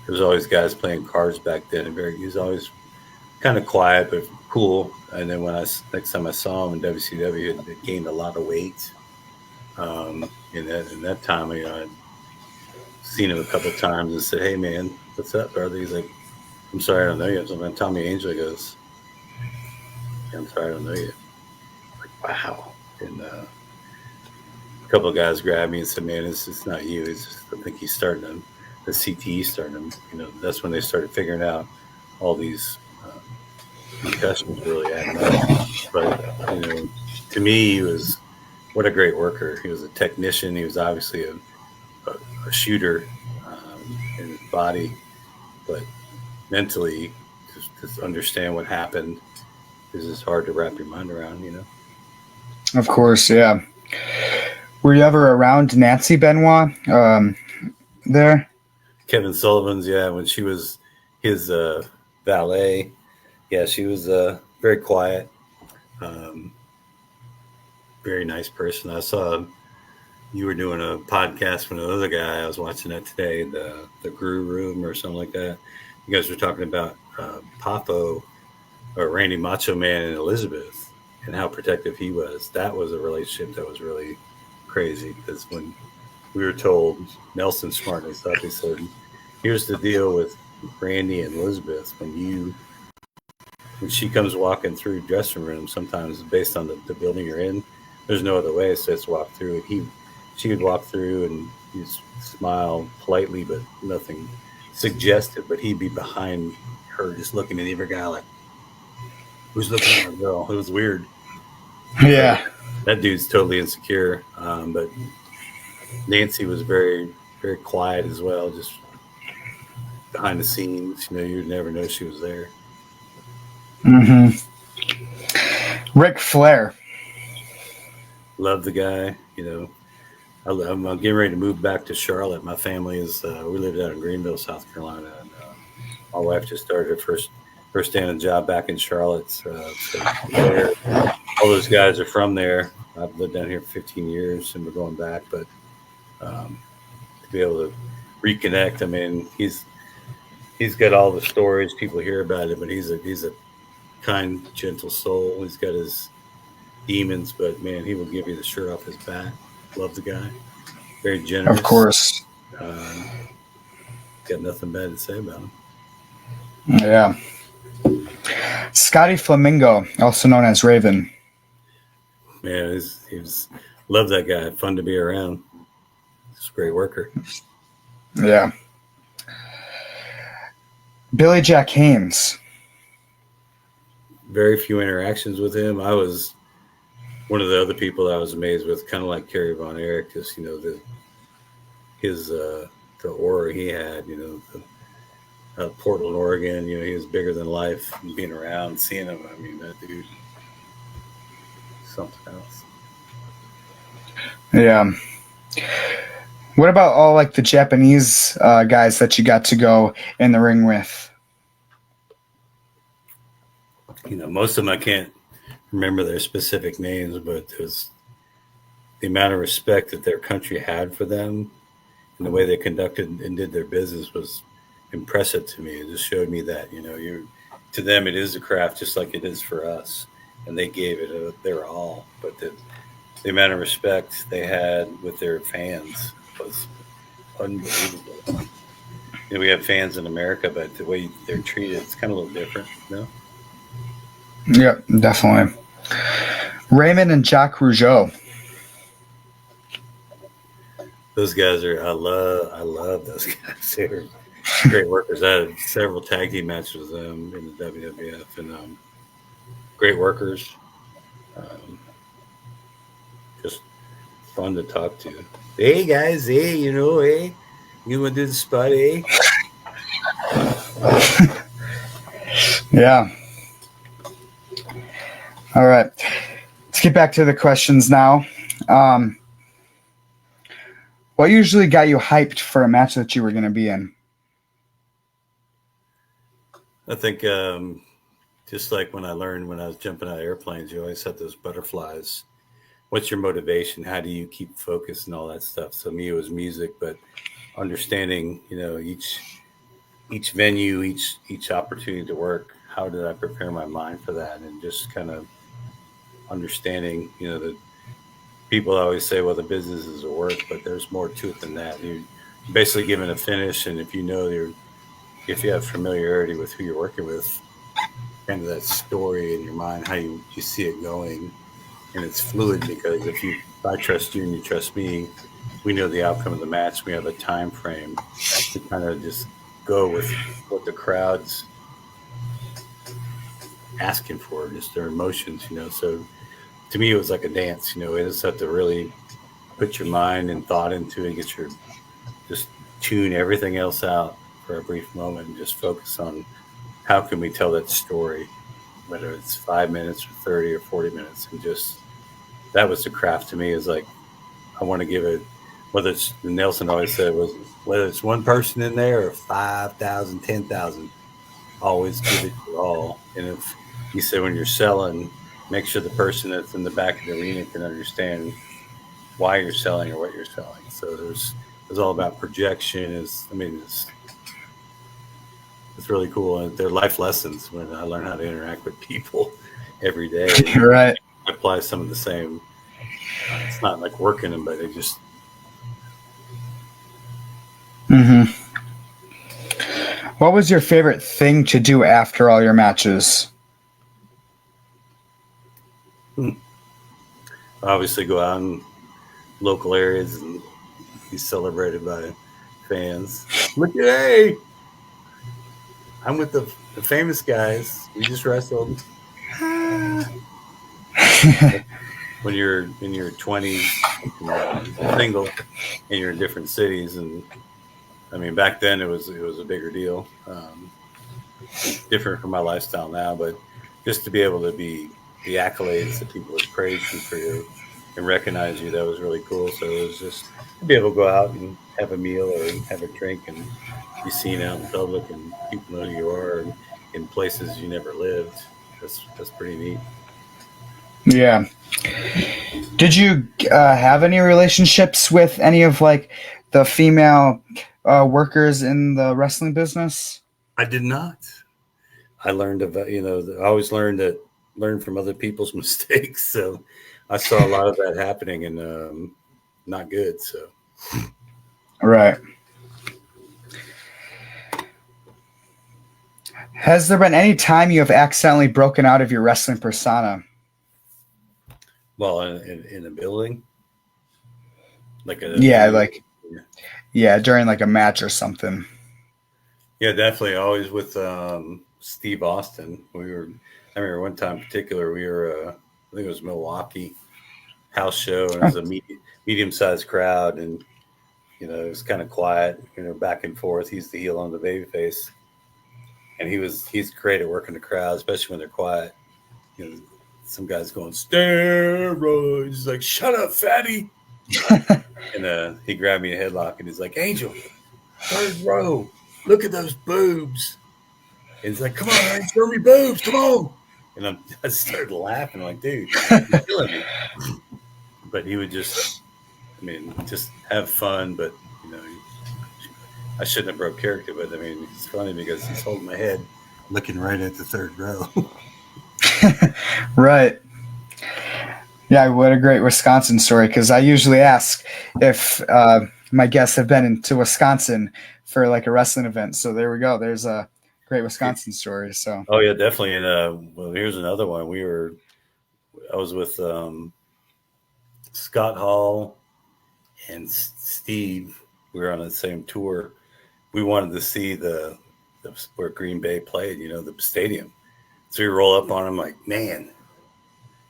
was always guys playing cards back then, and he was always kind of quiet but cool. And then next time I saw him in WCW, he gained a lot of weight. In that time, I'd seen him a couple of times and said, "Hey man, what's up, brother?" He's like, "I'm sorry, I don't know you." So then Tommy Angel goes, "I'm sorry, I don't know you." I'm like, wow. And a couple of guys grabbed me and said, "Man, it's not you. It's just, I think he's starting him. The CTE starting him." That's when they started figuring out all these concussions really adding up. But to me, he was what a great worker. He was a technician. He was obviously a shooter in his body, but mentally, just understand what happened is just hard to wrap your mind around. Of course, yeah. Were you ever around Nancy Benoit there? Kevin Sullivan's, yeah, when she was his valet. Yeah, she was very quiet, very nice person. I saw you were doing a podcast with another guy. I was watching that today, the Grew Room or something like that. You guys were talking about Popo or Randy Macho Man and Elizabeth and how protective he was. That was a relationship that was really crazy, because when we were told, Nelson smartened us up, he said, "Here's the deal with Randy and Elizabeth. When she comes walking through dressing room, sometimes based on the building you're in, there's no other way, so it's walk through." She would walk through and he'd smile politely, but nothing suggestive. But he'd be behind her, just looking at every guy like, "Who's looking at my girl?" It was weird. Yeah, that dude's totally insecure. But Nancy was very, very quiet as well, just behind the scenes. You'd never know she was there. Mm-hmm. Ric Flair. Love the guy. I'm getting ready to move back to Charlotte. My family is, we lived out in Greenville, South Carolina. And my wife just started her first day job back in Charlotte. So there, all those guys are from there. I've lived down here for 15 years and we're going back. But to be able to reconnect, I mean, he's got all the stories, people hear about it, but he's a kind, gentle soul. He's got his demons, but man, he will give you the shirt off his back. Love the guy. Very generous. Of course. Got nothing bad to say about him. Yeah. Scotty Flamingo, also known as Raven. Man, love that guy. Fun to be around. He's a great worker. Yeah. Billy Jack Haynes. Very few interactions with him. I was one of the other people that I was amazed with, kind of like Kerry Von Erich, just the aura he had. Portland, Oregon. He was bigger than life. Being around, seeing him, I mean, that dude, something else. Yeah. What about all like the Japanese guys that you got to go in the ring with? Most of them I can't remember their specific names, but it was the amount of respect that their country had for them and the way they conducted and did their business was impressive to me. It just showed me that, to them, it is a craft just like it is for us. And they gave it their all. But the amount of respect they had with their fans was unbelievable. We have fans in America, but the way they're treated, it's kind of a little different, Yep, definitely. Raymond and Jacques Rougeau. Those guys I love those guys. They're great workers. I had several tag team matches with them in the WWF, and great workers. Just fun to talk to. Hey guys, hey, hey, you want to do the spot, Yeah. All right. Let's get back to the questions now. Um, what usually got you hyped for a match that you were going to be in? I think just like when I learned when I was jumping out of airplanes, you always have those butterflies. What's your motivation? How do you keep focused and all that stuff? So me, it was music, but understanding, each venue, each opportunity to work. How did I prepare my mind for that? And just kind of understanding, that people always say, well, the business is a work, but there's more to it than that. You're basically given a finish, and if you have familiarity with who you're working with, kind of that story in your mind, how you see it going, and it's fluid because if I trust you and you trust me, we know the outcome of the match. We have a time frame to kind of just go with what the crowd's asking for, just their emotions. So to me, it was like a dance. You just have to really put your mind and thought into it, just tune everything else out for a brief moment and just focus on how can we tell that story, whether it's 5 minutes or 30 or 40 minutes. And just that was the craft to me, is like, I want to give it, whether it's, Nelson always said, was whether it's one person in there or 5,000, 10,000, always give it your all. And if he said, when you're selling, make sure the person that's in the back of the arena can understand why you're selling or what you're selling. So it's all about projection. It's really cool. And they're life lessons when I learn how to interact with people every day. And Right. apply some of the same. It's not like working them, but they just. Hmm. What was your favorite thing to do after all your matches? Obviously go out in local areas and be celebrated by fans. Look at, hey, I'm with the famous guys. We just wrestled. When you're in your 20s, single, and you're in different cities, and back then it was a bigger deal. Different from my lifestyle now, but just to be able to be the accolades that people would praise you for you and recognize you, that was really cool. So it was just to be able to go out and have a meal or have a drink and be seen out in public and people know who you are and in places you never lived. That's pretty neat. Yeah. Did you have any relationships with any of like the female workers in the wrestling business? I did not. I learned about, I always learn from other people's mistakes. So I saw a lot of that happening and not good. So Right. Has there been any time you have accidentally broken out of your wrestling persona? well, in a building, like a Yeah, venue. like yeah, during like a match or something. Yeah, definitely. Always with Steve Austin. I remember one time in particular, we were, I think it was Milwaukee house show, and it was a medium sized crowd, and it was kind of quiet, back and forth. He's the heel on the baby face, and he's great at working the crowd, especially when they're quiet. You know, some guys going steroids. He's like, "Shut up, fatty!" And he grabbed me in a headlock, and he's like, "Angel, third row, look at those boobs." And he's like, "Come on, man, show me boobs, come on!" And I started laughing, like, "Dude, you're killing me." But he would just have fun. But you know, I shouldn't have broke character. But it's funny because he's holding my head, looking right at the third row. Right. Yeah, what a great Wisconsin story. Because I usually ask if my guests have been into Wisconsin for like a wrestling event. So there we go. There's a great Wisconsin story. So Oh yeah, definitely. And well, here's another one. I was with Scott Hall and Steve. We were on the same tour. We wanted to see the where Green Bay played. The stadium. So we roll up on him like, man,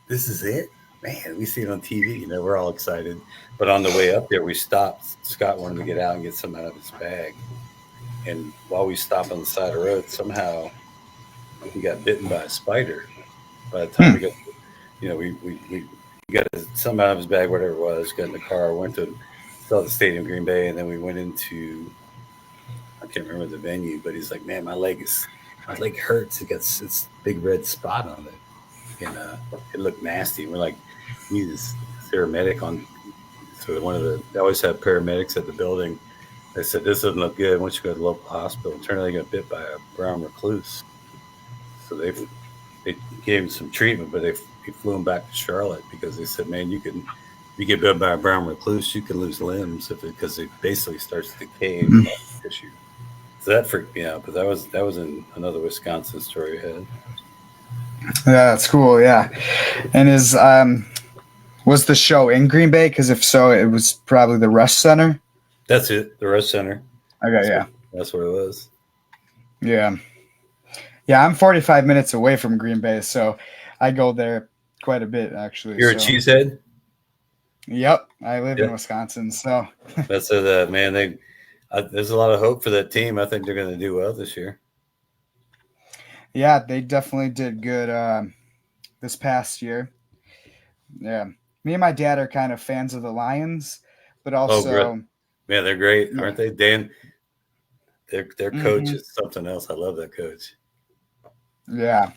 this is it. Man, we see it on TV. We're all excited. But on the way up there, we stopped. Scott wanted to get out and get something out of his bag. And while we stopped on the side of the road, somehow he got bitten by a spider. By the time we got, we got something out of his bag, whatever it was, got in the car, went to saw the stadium, Green Bay, and then we went into, I can't remember the venue, but he's like, man, my leg hurts. It got this big red spot on it, and it looked nasty. We're like, you need this paramedic on. So they always have paramedics at the building. They said this doesn't look good. Once you go to the local hospital, turn out they got bit by a brown recluse. So they gave him some treatment, but they flew him back to Charlotte because they said, man, if you get bit by a brown recluse, you can lose limbs because it basically starts to decay in your tissue. So that freaked me out. But that was in another Wisconsin story we had. Yeah, that's cool. Yeah, and was the show in Green Bay? Because if so, it was probably the Rush Center. That's it, the Rush Center. Okay, yeah, that's what it was. Yeah. Yeah, I'm 45 minutes away from Green Bay, so I go there quite a bit, actually. You're a cheesehead? Yep, I live in Wisconsin, so. That's man. There's a lot of hope for that team. I think they're going to do well this year. Yeah, they definitely did good this past year. Yeah, me and my dad are kind of fans of the Lions, but also, man, they're great, aren't they? Dan, their coach is something else. I love that coach. Yeah,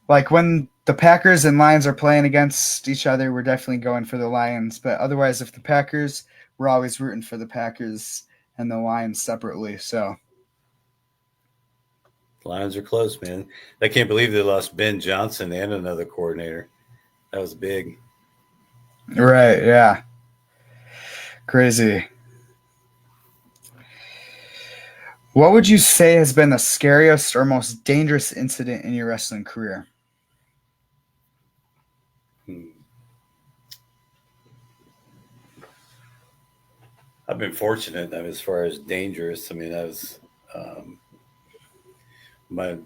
like when the Packers and Lions are playing against each other, we're definitely going for the Lions. But otherwise, if the Packers, we're always rooting for the Packers and the Lions separately. So. Lions are close, man. I can't believe they lost Ben Johnson and another coordinator. That was big. Right, yeah. Crazy. What would you say has been the scariest or most dangerous incident in your wrestling career? I've been fortunate as far as dangerous. I mean, I was my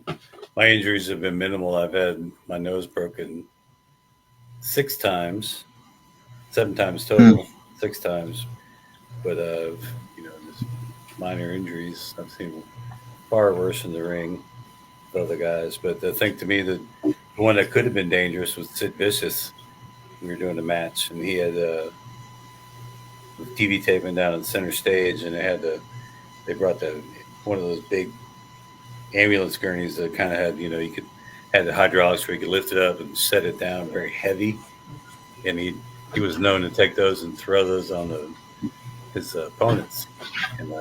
injuries have been minimal. I've had my nose broken 6 times, 7 times total, 6 times. But just minor injuries. I've seen far worse in the ring with other guys. But the thing to me, the one that could have been dangerous was Sid Vicious. We were doing a match, and he had TV taping down on the center stage, and they brought one of those big ambulance gurneys that kind of had, had the hydraulics where you could lift it up and set it down very heavy. And he was known to take those and throw those on his opponents. And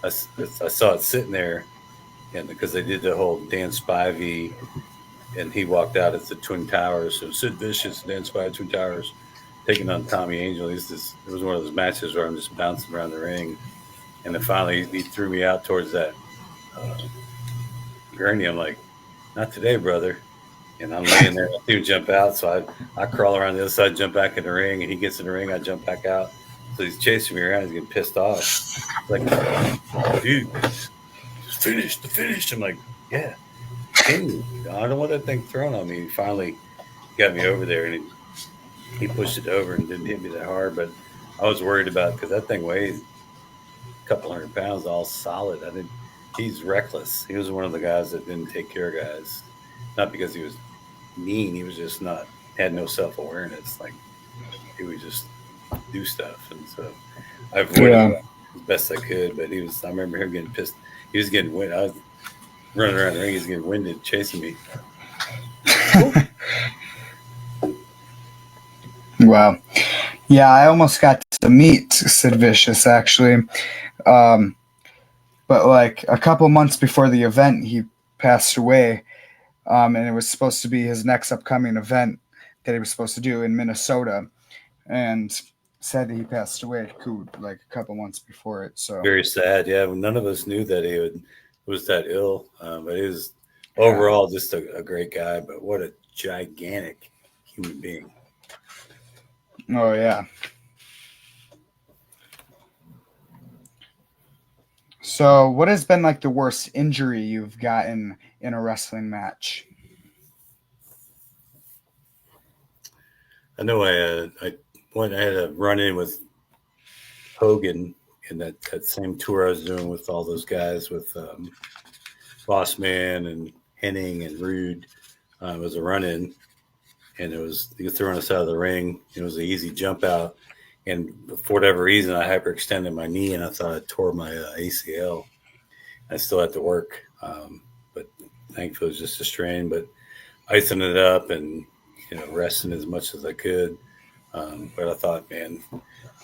I saw it sitting there, and because they did the whole Dan Spivey, and he walked out at the Twin Towers. So Sid Vicious, Dan Spivey, Twin Towers, taking on Tommy Angel. It was one of those matches where I'm just bouncing around the ring. And then finally he threw me out towards that gurney. I'm like, not today, brother. And I'm laying there. I see him jump out. So I crawl around the other side, jump back in the ring, and he gets in the ring. I jump back out. So he's chasing me around. He's getting pissed off. He's like, dude, just finish the finish. I'm like, yeah. I don't want that thing thrown on me. He finally got me over there, and he pushed it over and didn't hit me that hard. But I was worried about because that thing weighs a couple 100 pounds, all solid. He's reckless. He was one of the guys that didn't take care of guys. Not because he was mean. He was just had no self-awareness. Like, he would just do stuff. And so I avoided it as best I could. But I remember him getting pissed. He was getting winded. I was running around the ring. He was getting winded, chasing me. Wow. Yeah, I almost got to meet Sid Vicious, actually. But like a couple months before the event, he passed away. And it was supposed to be his next upcoming event that he was supposed to do in Minnesota. And sadly, he passed away like a couple months before it. So very sad. Yeah, none of us knew that was that ill. But he was overall just a great guy. But what a gigantic human being. Oh, yeah. So what has been like the worst injury you've gotten in a wrestling match? I know I had a run-in with Hogan in that same tour I was doing with all those guys with Boss Man and Henning and Rude. It was a run-in, and it was throwing us out of the ring. It was an easy jump out, and for whatever reason, I hyperextended my knee, and I thought I tore my ACL. I still had to work, but thankfully it was just a strain. But icing it up and resting as much as I could. But I thought, man,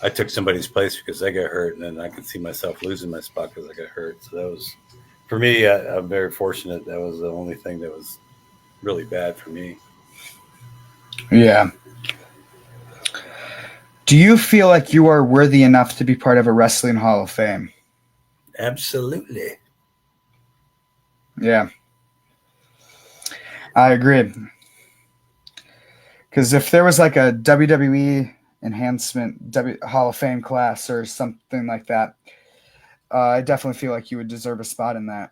I took somebody's place because I got hurt, and then I could see myself losing my spot because I got hurt. So that was, for me, I'm very fortunate. That was the only thing that was really bad for me. Yeah. Do you feel like you are worthy enough to be part of a wrestling Hall of Fame? Absolutely. Yeah. I agree. Because if there was like a WWE enhancement Hall of Fame class or something like that, I definitely feel like you would deserve a spot in that.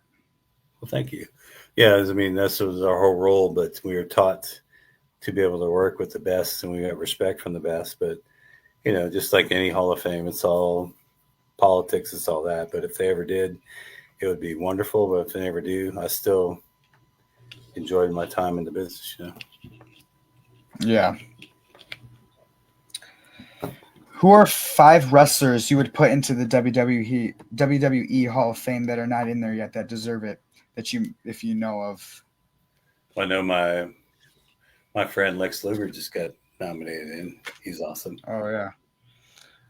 Well, thank you. Yeah, I mean, that was our whole role, but we were taught to be able to work with the best, and we got respect from the best. But, just like any Hall of Fame, it's all politics, it's all that. But if they ever did, it would be wonderful. But if they never do, I still enjoyed my time in the business, Yeah. Who are 5 wrestlers you would put into the WWE Hall of Fame that are not in there yet that deserve it? That you, if you know of. I know my friend Lex Luger just got nominated in. He's awesome. Oh yeah,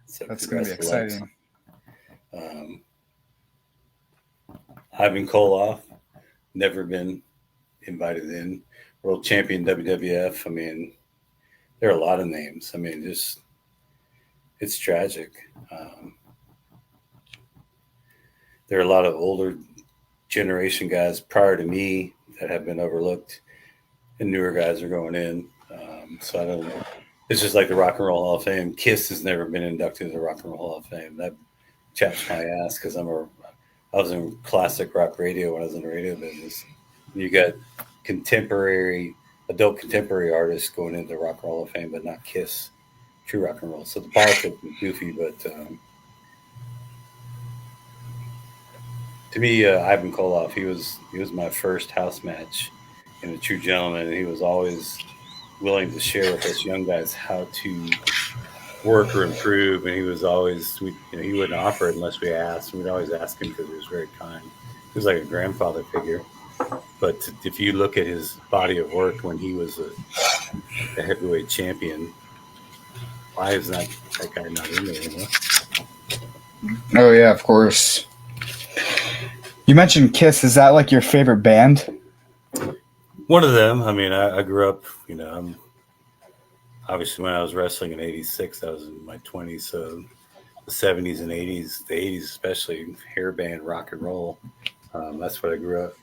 So that's gonna be exciting. Ivan Koloff, never been invited in. World champion WWF. I mean, there are a lot of names. I mean, just it's tragic. There are a lot of older generation guys prior to me that have been overlooked, and newer guys are going in. So I don't know. It's just like the Rock and Roll Hall of Fame. Kiss has never been inducted into the Rock and Roll Hall of Fame. That chaps my ass because I was in classic rock radio when I was in the radio business. You got adult contemporary artists going into the Rock and Roll Hall of Fame, but not Kiss, true rock and roll. So the politics is goofy, but to me, Ivan Koloff, he was my first house match, and a true gentleman. And he was always willing to share with us young guys how to work or improve, and he was always he wouldn't offer it unless we asked. We'd always ask him because he was very kind. He was like a grandfather figure. But if you look at his body of work when he was a heavyweight champion, why is that guy not in there anymore? Oh yeah, of course. You mentioned Kiss. Is that like your favorite band? One of them. I mean, I grew up. Obviously when I was wrestling in '86, I was in my 20s. So the '70s and '80s, the '80s especially, hair band, rock and roll. That's what I grew up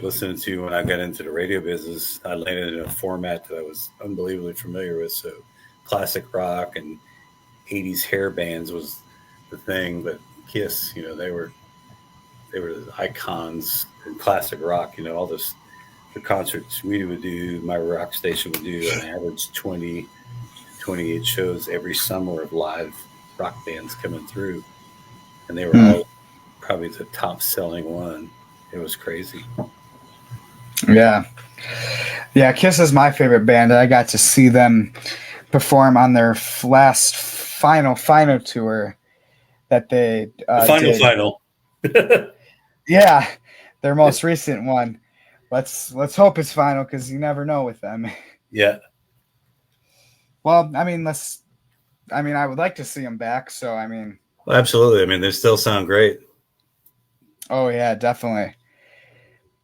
listening to when I got into the radio business. I landed in a format that I was unbelievably familiar with. So classic rock and '80s hair bands was the thing. But Kiss, they were the icons in classic rock. All this. The concerts we would do, my rock station would do an average 20, 28 shows every summer of live rock bands coming through. And they were all probably the top selling one. It was crazy. Yeah. Yeah, Kiss is my favorite band. I got to see them perform on their last final tour that they the final. Yeah, their most recent one. Let's hope it's final because you never know with them. Yeah. Well, I mean, I would like to see them back. So, I mean. Well, absolutely. I mean, they still sound great. Oh, yeah, definitely.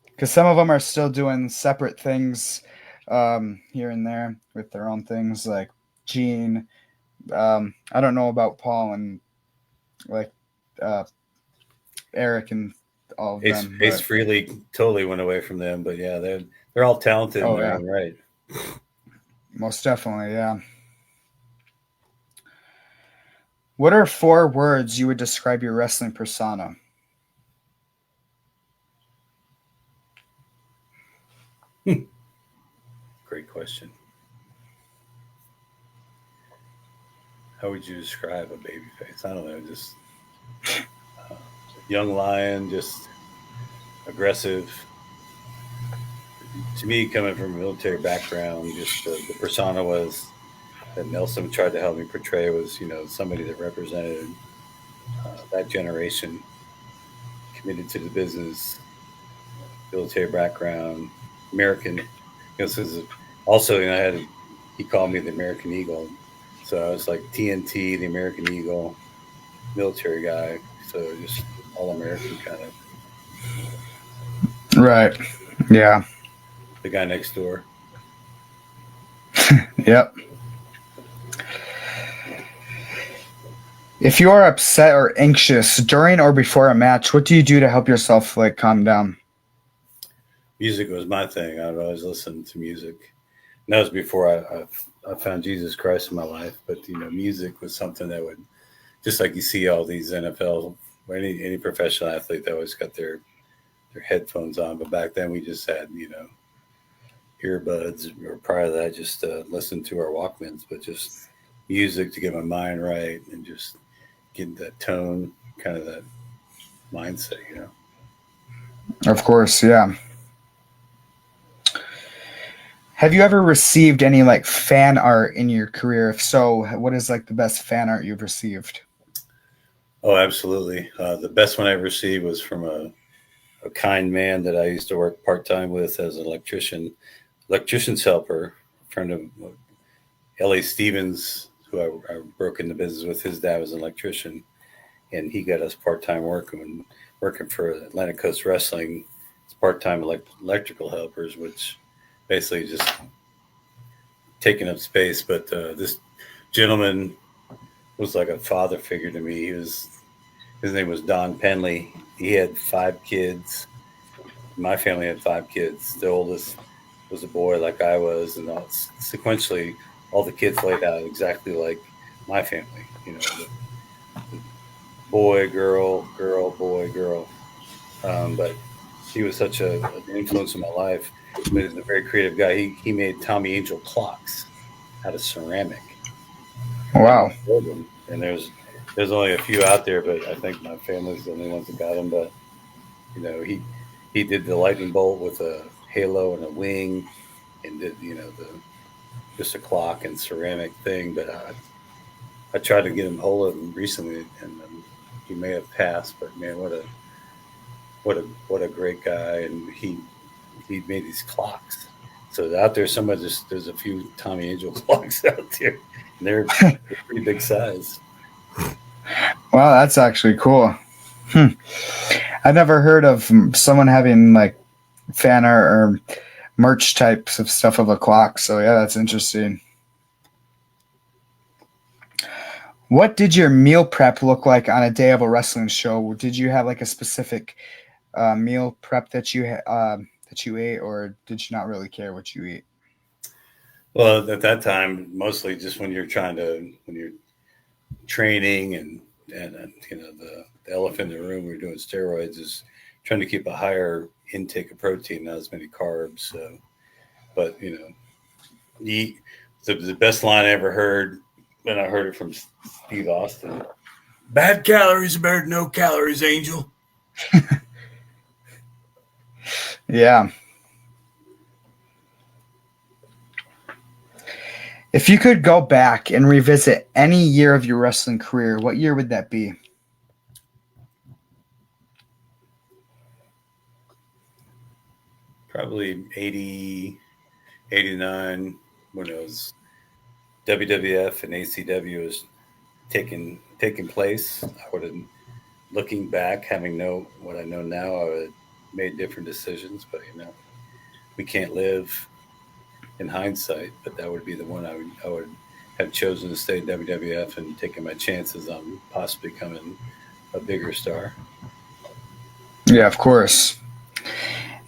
Because some of them are still doing separate things here and there with their own things, like Gene. I don't know about Paul and like Eric and all of them. Ace Frehley totally went away from them, but yeah, they're all talented in their own right. Most definitely, yeah. What are 4 words you would describe your wrestling persona? Great question. How would you describe a babyface? I don't know, just young lion, just aggressive, to me, coming from a military background, just the persona was that Nelson tried to help me portray was, somebody that represented that generation, committed to the business, military background, American. Also, he called me the American Eagle, so I was like TNT, the American Eagle, military guy. So just all American kind of Right. Yeah. the guy next door. Yep. If you are upset or anxious during or before a match, what do you do to help yourself like calm down? Music was my thing. I'd always listen to music. And that was before I found Jesus Christ in my life. But music was something that would, just like you see all these NFL or any professional athlete, they always got their headphones on. But back then we just had earbuds, or prior to that just listen to our Walkmans. But just music to get my mind right and just get that tone, kind of that mindset. Of course, yeah. Have you ever received any like fan art in your career? If so, what is like the best fan art you've received? Oh, absolutely. The best one I ever received was from a kind man that I used to work part time with as an electrician's helper, a friend of L.A. Stevens, who I broke into business with. His dad was an electrician, and he got us part time working for Atlantic Coast Wrestling. It's part time electrical helpers, which basically just taking up space. But this gentleman was like a father figure to me. His name was Don Penley. He had 5 kids. My family had 5 kids. The oldest was a boy like I was, and sequentially, all the kids laid out exactly like my family. The boy, girl, girl, boy, girl. But he was such an influence in my life. But he's a very creative guy. He made Tommy Angel clocks out of ceramic, and Wow. sold them. And there's only a few out there, but I think my family's the only ones that got them. But he did the lightning bolt with a halo and a wing, and did the just a clock and ceramic thing. But I tried to get him hold of him recently, and he may have passed. But man, what a great guy! And he made these clocks. So out there, there's a few Tommy Angel clocks out there, and they're pretty big size. Wow, that's actually cool. Hmm. I've never heard of someone having like fan art or merch types of stuff of a clock. So yeah, that's interesting. What did your meal prep look like on a day of a wrestling show? Did you have like a specific meal prep that you ate, or did you not really care what you eat? Well, at that time, mostly just when you're training and the elephant in the room, we're doing steroids, is trying to keep a higher intake of protein, not as many carbs. So, but the best line I ever heard, and I heard it from Steve Austin: "Bad calories are better than no calories, Angel." Yeah. If you could go back and revisit any year of your wrestling career, what year would that be? Probably 80, 89, when it was WWF and ACW was taking place. I would have, looking back, having know what I know now, I would have made different decisions. But we can't live in hindsight. But that would be the one I would have chosen to stay in WWF and taking my chances on possibly becoming a bigger star. Yeah, of course.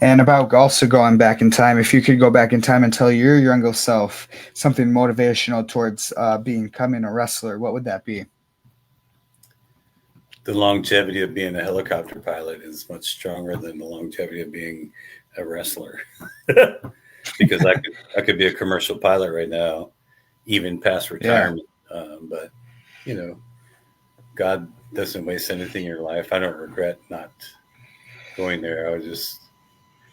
And about also going back in time, if you could go back in time and tell your younger self something motivational towards becoming a wrestler, what would that be? The longevity of being a helicopter pilot is much stronger than the longevity of being a wrestler. Because I could be a commercial pilot right now, even past Yeah, retirement. But you know, God doesn't waste anything in your life. I don't regret not going there. I was just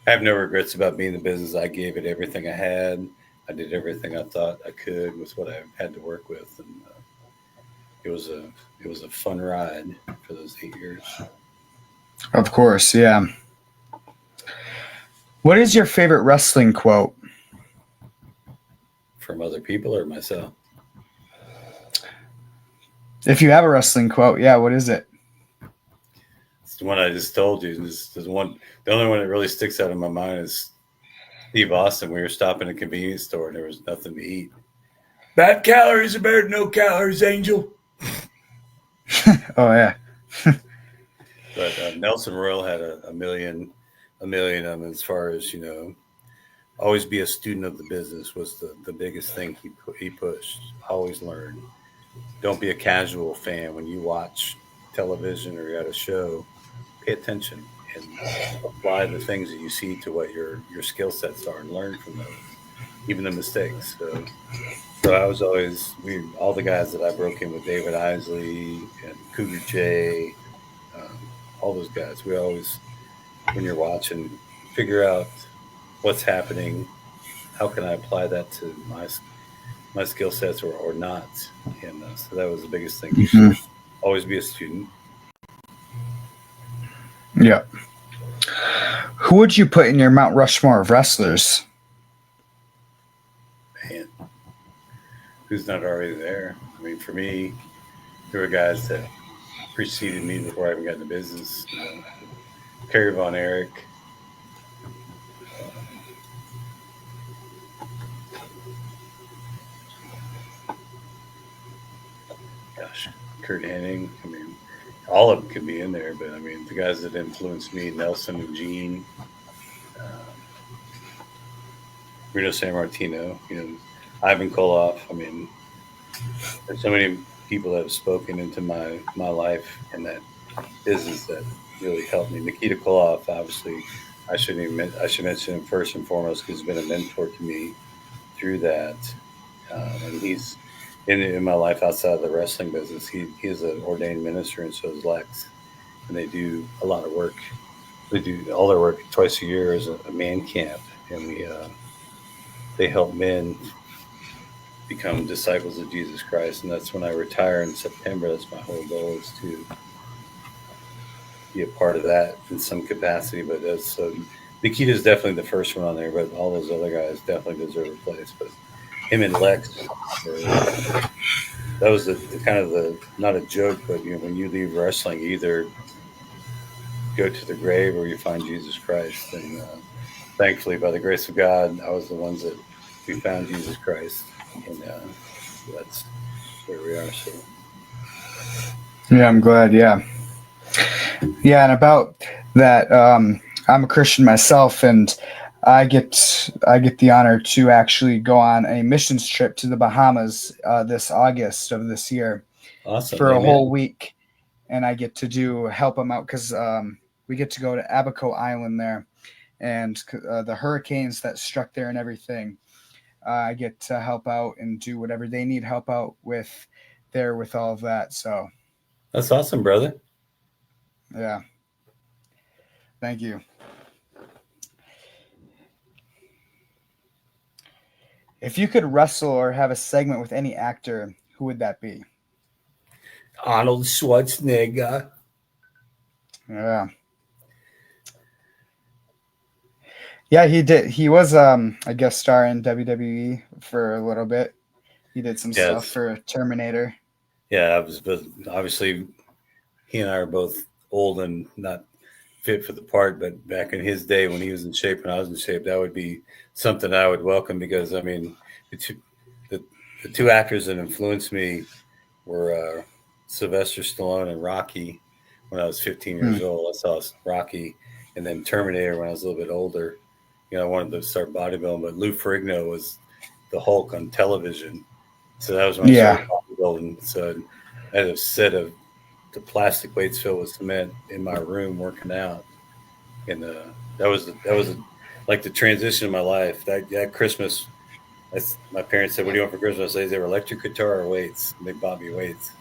I have no regrets about being in the business. I gave it everything I had. I did everything I thought I could with what I had to work with, and it was a fun ride for those 8 years. Of course, yeah. What is your favorite wrestling quote? From other people or myself? If you have a wrestling quote, yeah, what is it? It's the one I just told you. This one. The only one that really sticks out in my mind is Steve Austin. We were stopping at a convenience store and there was nothing to eat. Bad calories are better than no calories, Angel. Oh yeah. But Nelson Royal had a million of them. As far as always be a student of the business was the biggest thing he pushed. Always learn. Don't be a casual fan when you watch television or you're at a show. Pay attention and apply the things that you see to what your skill sets are and learn from those, even the mistakes. So I was always all the guys that I broke in with, David Isley and Cougar J, um, all those guys. We always, when you're watching, figure out what's happening. How can I apply that to my skill sets or not? And so that was the biggest thing for Mhm. sure. Always be a student. Yeah. Who would you put in your Mount Rushmore of wrestlers? Man, who's not already there? I mean, for me, there were guys that preceded me before I even got in the business. Kerry Von Erich. Uh, gosh, Kurt Hennig. I mean, all of them could be in there, but I mean, the guys that influenced me, Nelson and Gene, um, Rito San Martino, Ivan Koloff. I mean, there's so many people that have spoken into my life and that business that really helped me. Nikita Koloff, obviously, I should mention him first and foremost because he's been a mentor to me through that, and he's in my life outside of the wrestling business. He is an ordained minister, and so is Lex, and they do a lot of work. They do all their work twice a year as a man camp, and they help men become disciples of Jesus Christ. And that's when I retire in September. That's my whole goal is to be a part of that in some capacity. But that's Nikita is definitely the first one on there, but all those other guys definitely deserve a place. But him and Lex, that was the kind of the not a joke, but when you leave wrestling, you either go to the grave or you find Jesus Christ. And thankfully, by the grace of God, I was the ones that we found Jesus Christ, and that's where we are. So Yeah, I'm glad. Yeah. Yeah, and about that, I'm a Christian myself, and I get the honor to actually go on a missions trip to the Bahamas this August of this year awesome, for a whole amen. week, and I get to help them out because we get to go to Abaco Island there, and the hurricanes that struck there and everything. I get to help out and do whatever they need help out with there with all of that. So That's awesome, brother. yeah, thank you. If you could wrestle or have a segment with any actor, who would that be? Arnold Schwarzenegger. Yeah. Yeah, he did. He was a guest star in WWE for a little bit. He did some stuff Yes, for Terminator. yeah. I was, but obviously, he and I are both old and not fit for the part. But back in his day, when he was in shape and I was in shape, that would be something I would welcome because I mean, the two, the, the two actors that influenced me were Sylvester Stallone and Rocky. When I was 15 Hmm. years old, I saw Rocky, and then Terminator when I was a little bit older. I wanted to start bodybuilding, but Lou Ferrigno was the Hulk on television, so that was when I Yeah. started bodybuilding. So I had a set of the plastic weights filled with cement in my room working out, and that was like the transition in my life. That Christmas, my parents said, "What do you want for Christmas?" I said, "Either electric guitar or weights." And they bought me weights,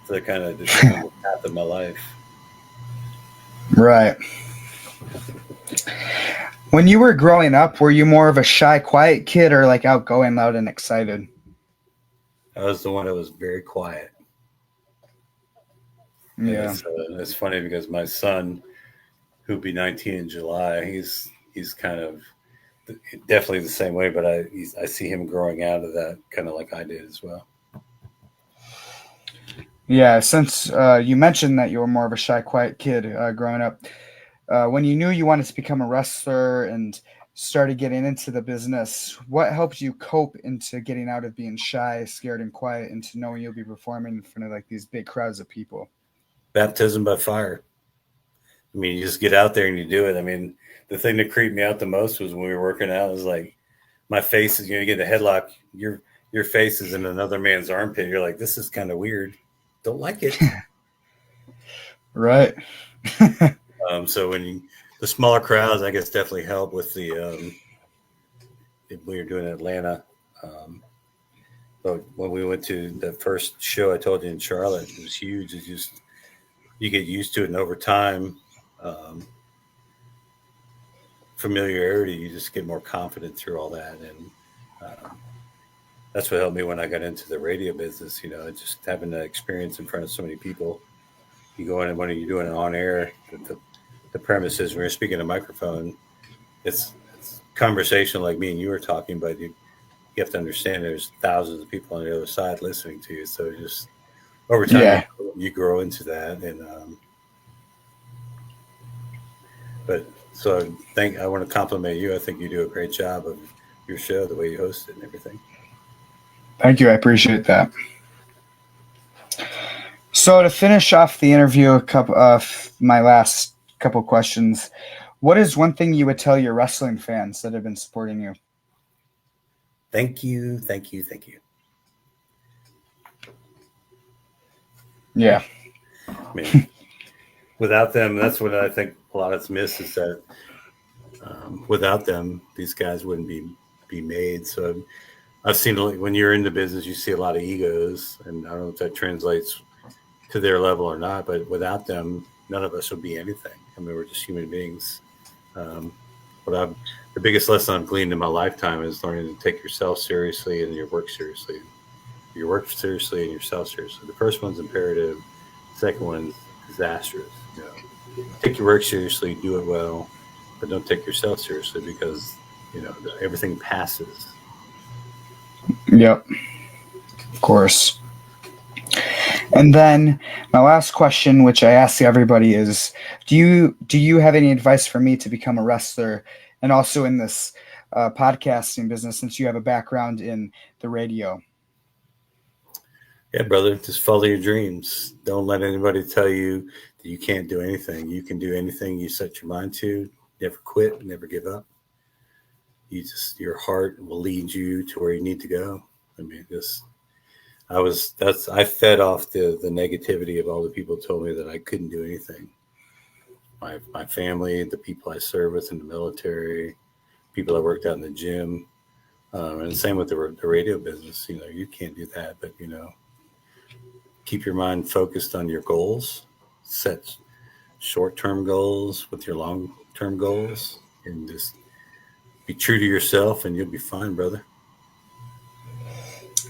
so that kind of determined the path of my life. Right. When you were growing up, were you more of a shy, quiet kid or like outgoing, loud, and excited? I was the one that was very quiet. And Yeah. it's funny because my son, who'll be 19 in July, he's kind of definitely the same way, but I see him growing out of that kind of like I did as well. Yeah, since you mentioned that you were more of a shy, quiet kid growing up, when you knew you wanted to become a wrestler and started getting into the business, what helped you cope into getting out of being shy, scared, and quiet into knowing you'll be performing in front of like these big crowds of people? Baptism by fire. I mean, you just get out there and you do it. I mean, the thing that creeped me out the most was when we were working out. Was like my face is, you get a headlock. Your face is in another man's armpit. You're like, this is kind of weird. Don't like it. Right. So the smaller crowds, I guess, definitely help with we were doing Atlanta. Um, but when we went to the first show I told you in Charlotte, it was huge. It's just you get used to it, and over time, um, familiarity, you just get more confident through all that, and that's what helped me when I got into the radio business. Just having the experience in front of so many people. You go in and when you're doing it on air, the premise is when you're speaking a microphone, it's conversation like me and you were talking, but you have to understand there's thousands of people on the other side listening to you. So just over time, Yeah. you grow into that. And but so I want to compliment you. I think you do a great job of your show, the way you host it and everything. Thank you. I appreciate that. So to finish off the interview, a couple of my last couple questions. What is one thing you would tell your wrestling fans that have been supporting you? Thank you, thank you, thank you. Yeah. I mean, without them, that's what I think a lot of it's missed is that without them, these guys wouldn't be made. So I've seen when you're in the business, you see a lot of egos, and I don't know if that translates to their level or not. But without them, none of us would be anything. I mean, we're just human beings. Um, the biggest lesson I've gleaned in my lifetime is learning to take yourself seriously and your work seriously. Your work seriously and yourself seriously. The first one's imperative. The second one's disastrous. Take your work seriously, do it well, but don't take yourself seriously because everything passes. Yep. Of course. And then my last question, which I ask everybody, is: Do you have any advice for me to become a wrestler, and also in this podcasting business, since you have a background in the radio? Yeah, brother, just follow your dreams. Don't let anybody tell you that you can't do anything. You can do anything you set your mind to. Never quit, never give up. Your heart will lead you to where you need to go. I mean, I fed off the negativity of all the people who told me that I couldn't do anything. My family, the people I serve with in the military, people I worked out in the gym, and the same with the radio business. You can't do that, but keep your mind focused on your goals. Set short-term goals with your long-term goals, and just be true to yourself, and you'll be fine, brother.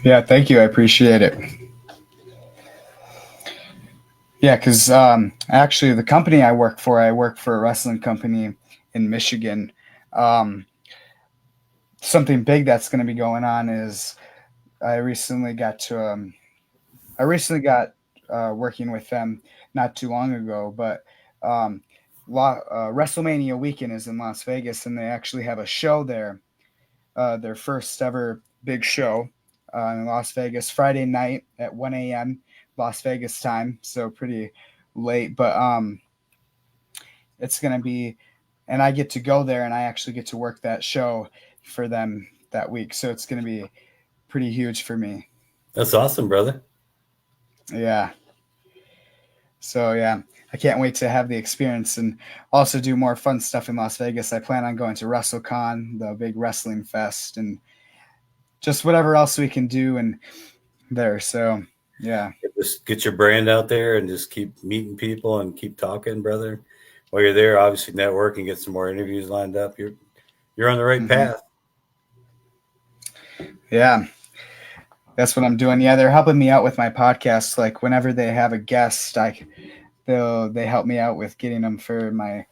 Yeah, thank you. I appreciate it. Yeah, because actually, the company I work for a wrestling company in Michigan. Um, Something big that's going to be going on is I recently got to working with them not too long ago, but WrestleMania weekend is in Las Vegas, and they actually have a show there, their first ever big show in Las Vegas, Friday night at 1 a.m. Las Vegas time, so pretty late, but it's gonna be, and I get to go there, and I actually get to work that show for them that week, so it's gonna be pretty huge for me. That's awesome, brother. Yeah. So yeah, I can't wait to have the experience and also do more fun stuff in Las Vegas. I plan on going to WrestleCon, the big wrestling fest, and just whatever else we can do and there. So yeah. Just get your brand out there and just keep meeting people and keep talking, brother. While you're there, obviously network and get some more interviews lined up. you're on the right path. Yeah, that's what I'm doing. Yeah, they're helping me out with my podcast. Like whenever they have a guest, they help me out with getting them for my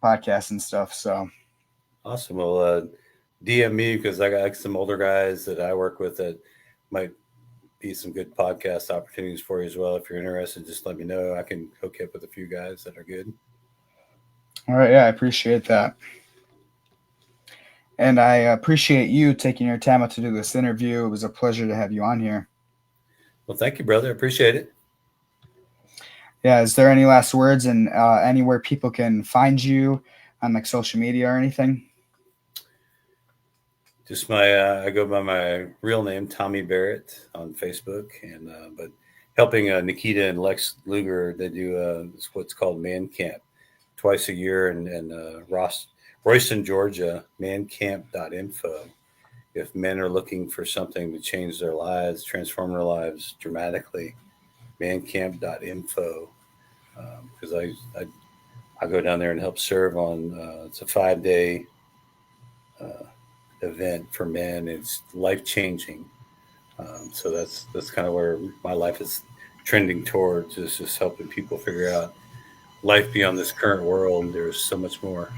podcast and stuff. So Awesome. Well, DM me because I got like some older guys that I work with that might be some good podcast opportunities for you as well. If you're interested, just let me know. I can hook you up with a few guys that are good. all right, yeah, I appreciate that. And I appreciate you taking your time out to do this interview. It was a pleasure to have you on here. Well, thank you, brother. I appreciate it. Yeah, is there any last words and anywhere people can find you on like social media or anything? Just my I go by my real name, Tommy Barrett, on Facebook, and but helping Nikita and Lex Luger, they do what's called Man Camp twice a year, and Royston, Georgia, mancamp.info. If men are looking for something to change their lives, transform their lives dramatically, mancamp.info. Because I go down there and help serve on it's a 5-day event for men. It's life changing. So that's kind of where my life is trending towards, is just helping people figure out life beyond this current world. There's so much more.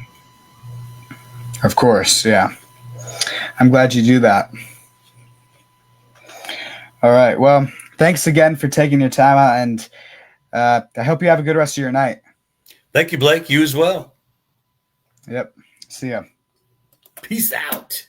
Of course, yeah. I'm glad you do that. All right. Well, thanks again for taking your time out, and I hope you have a good rest of your night. Thank you, Blake. You as well. Yep. See ya. Peace out.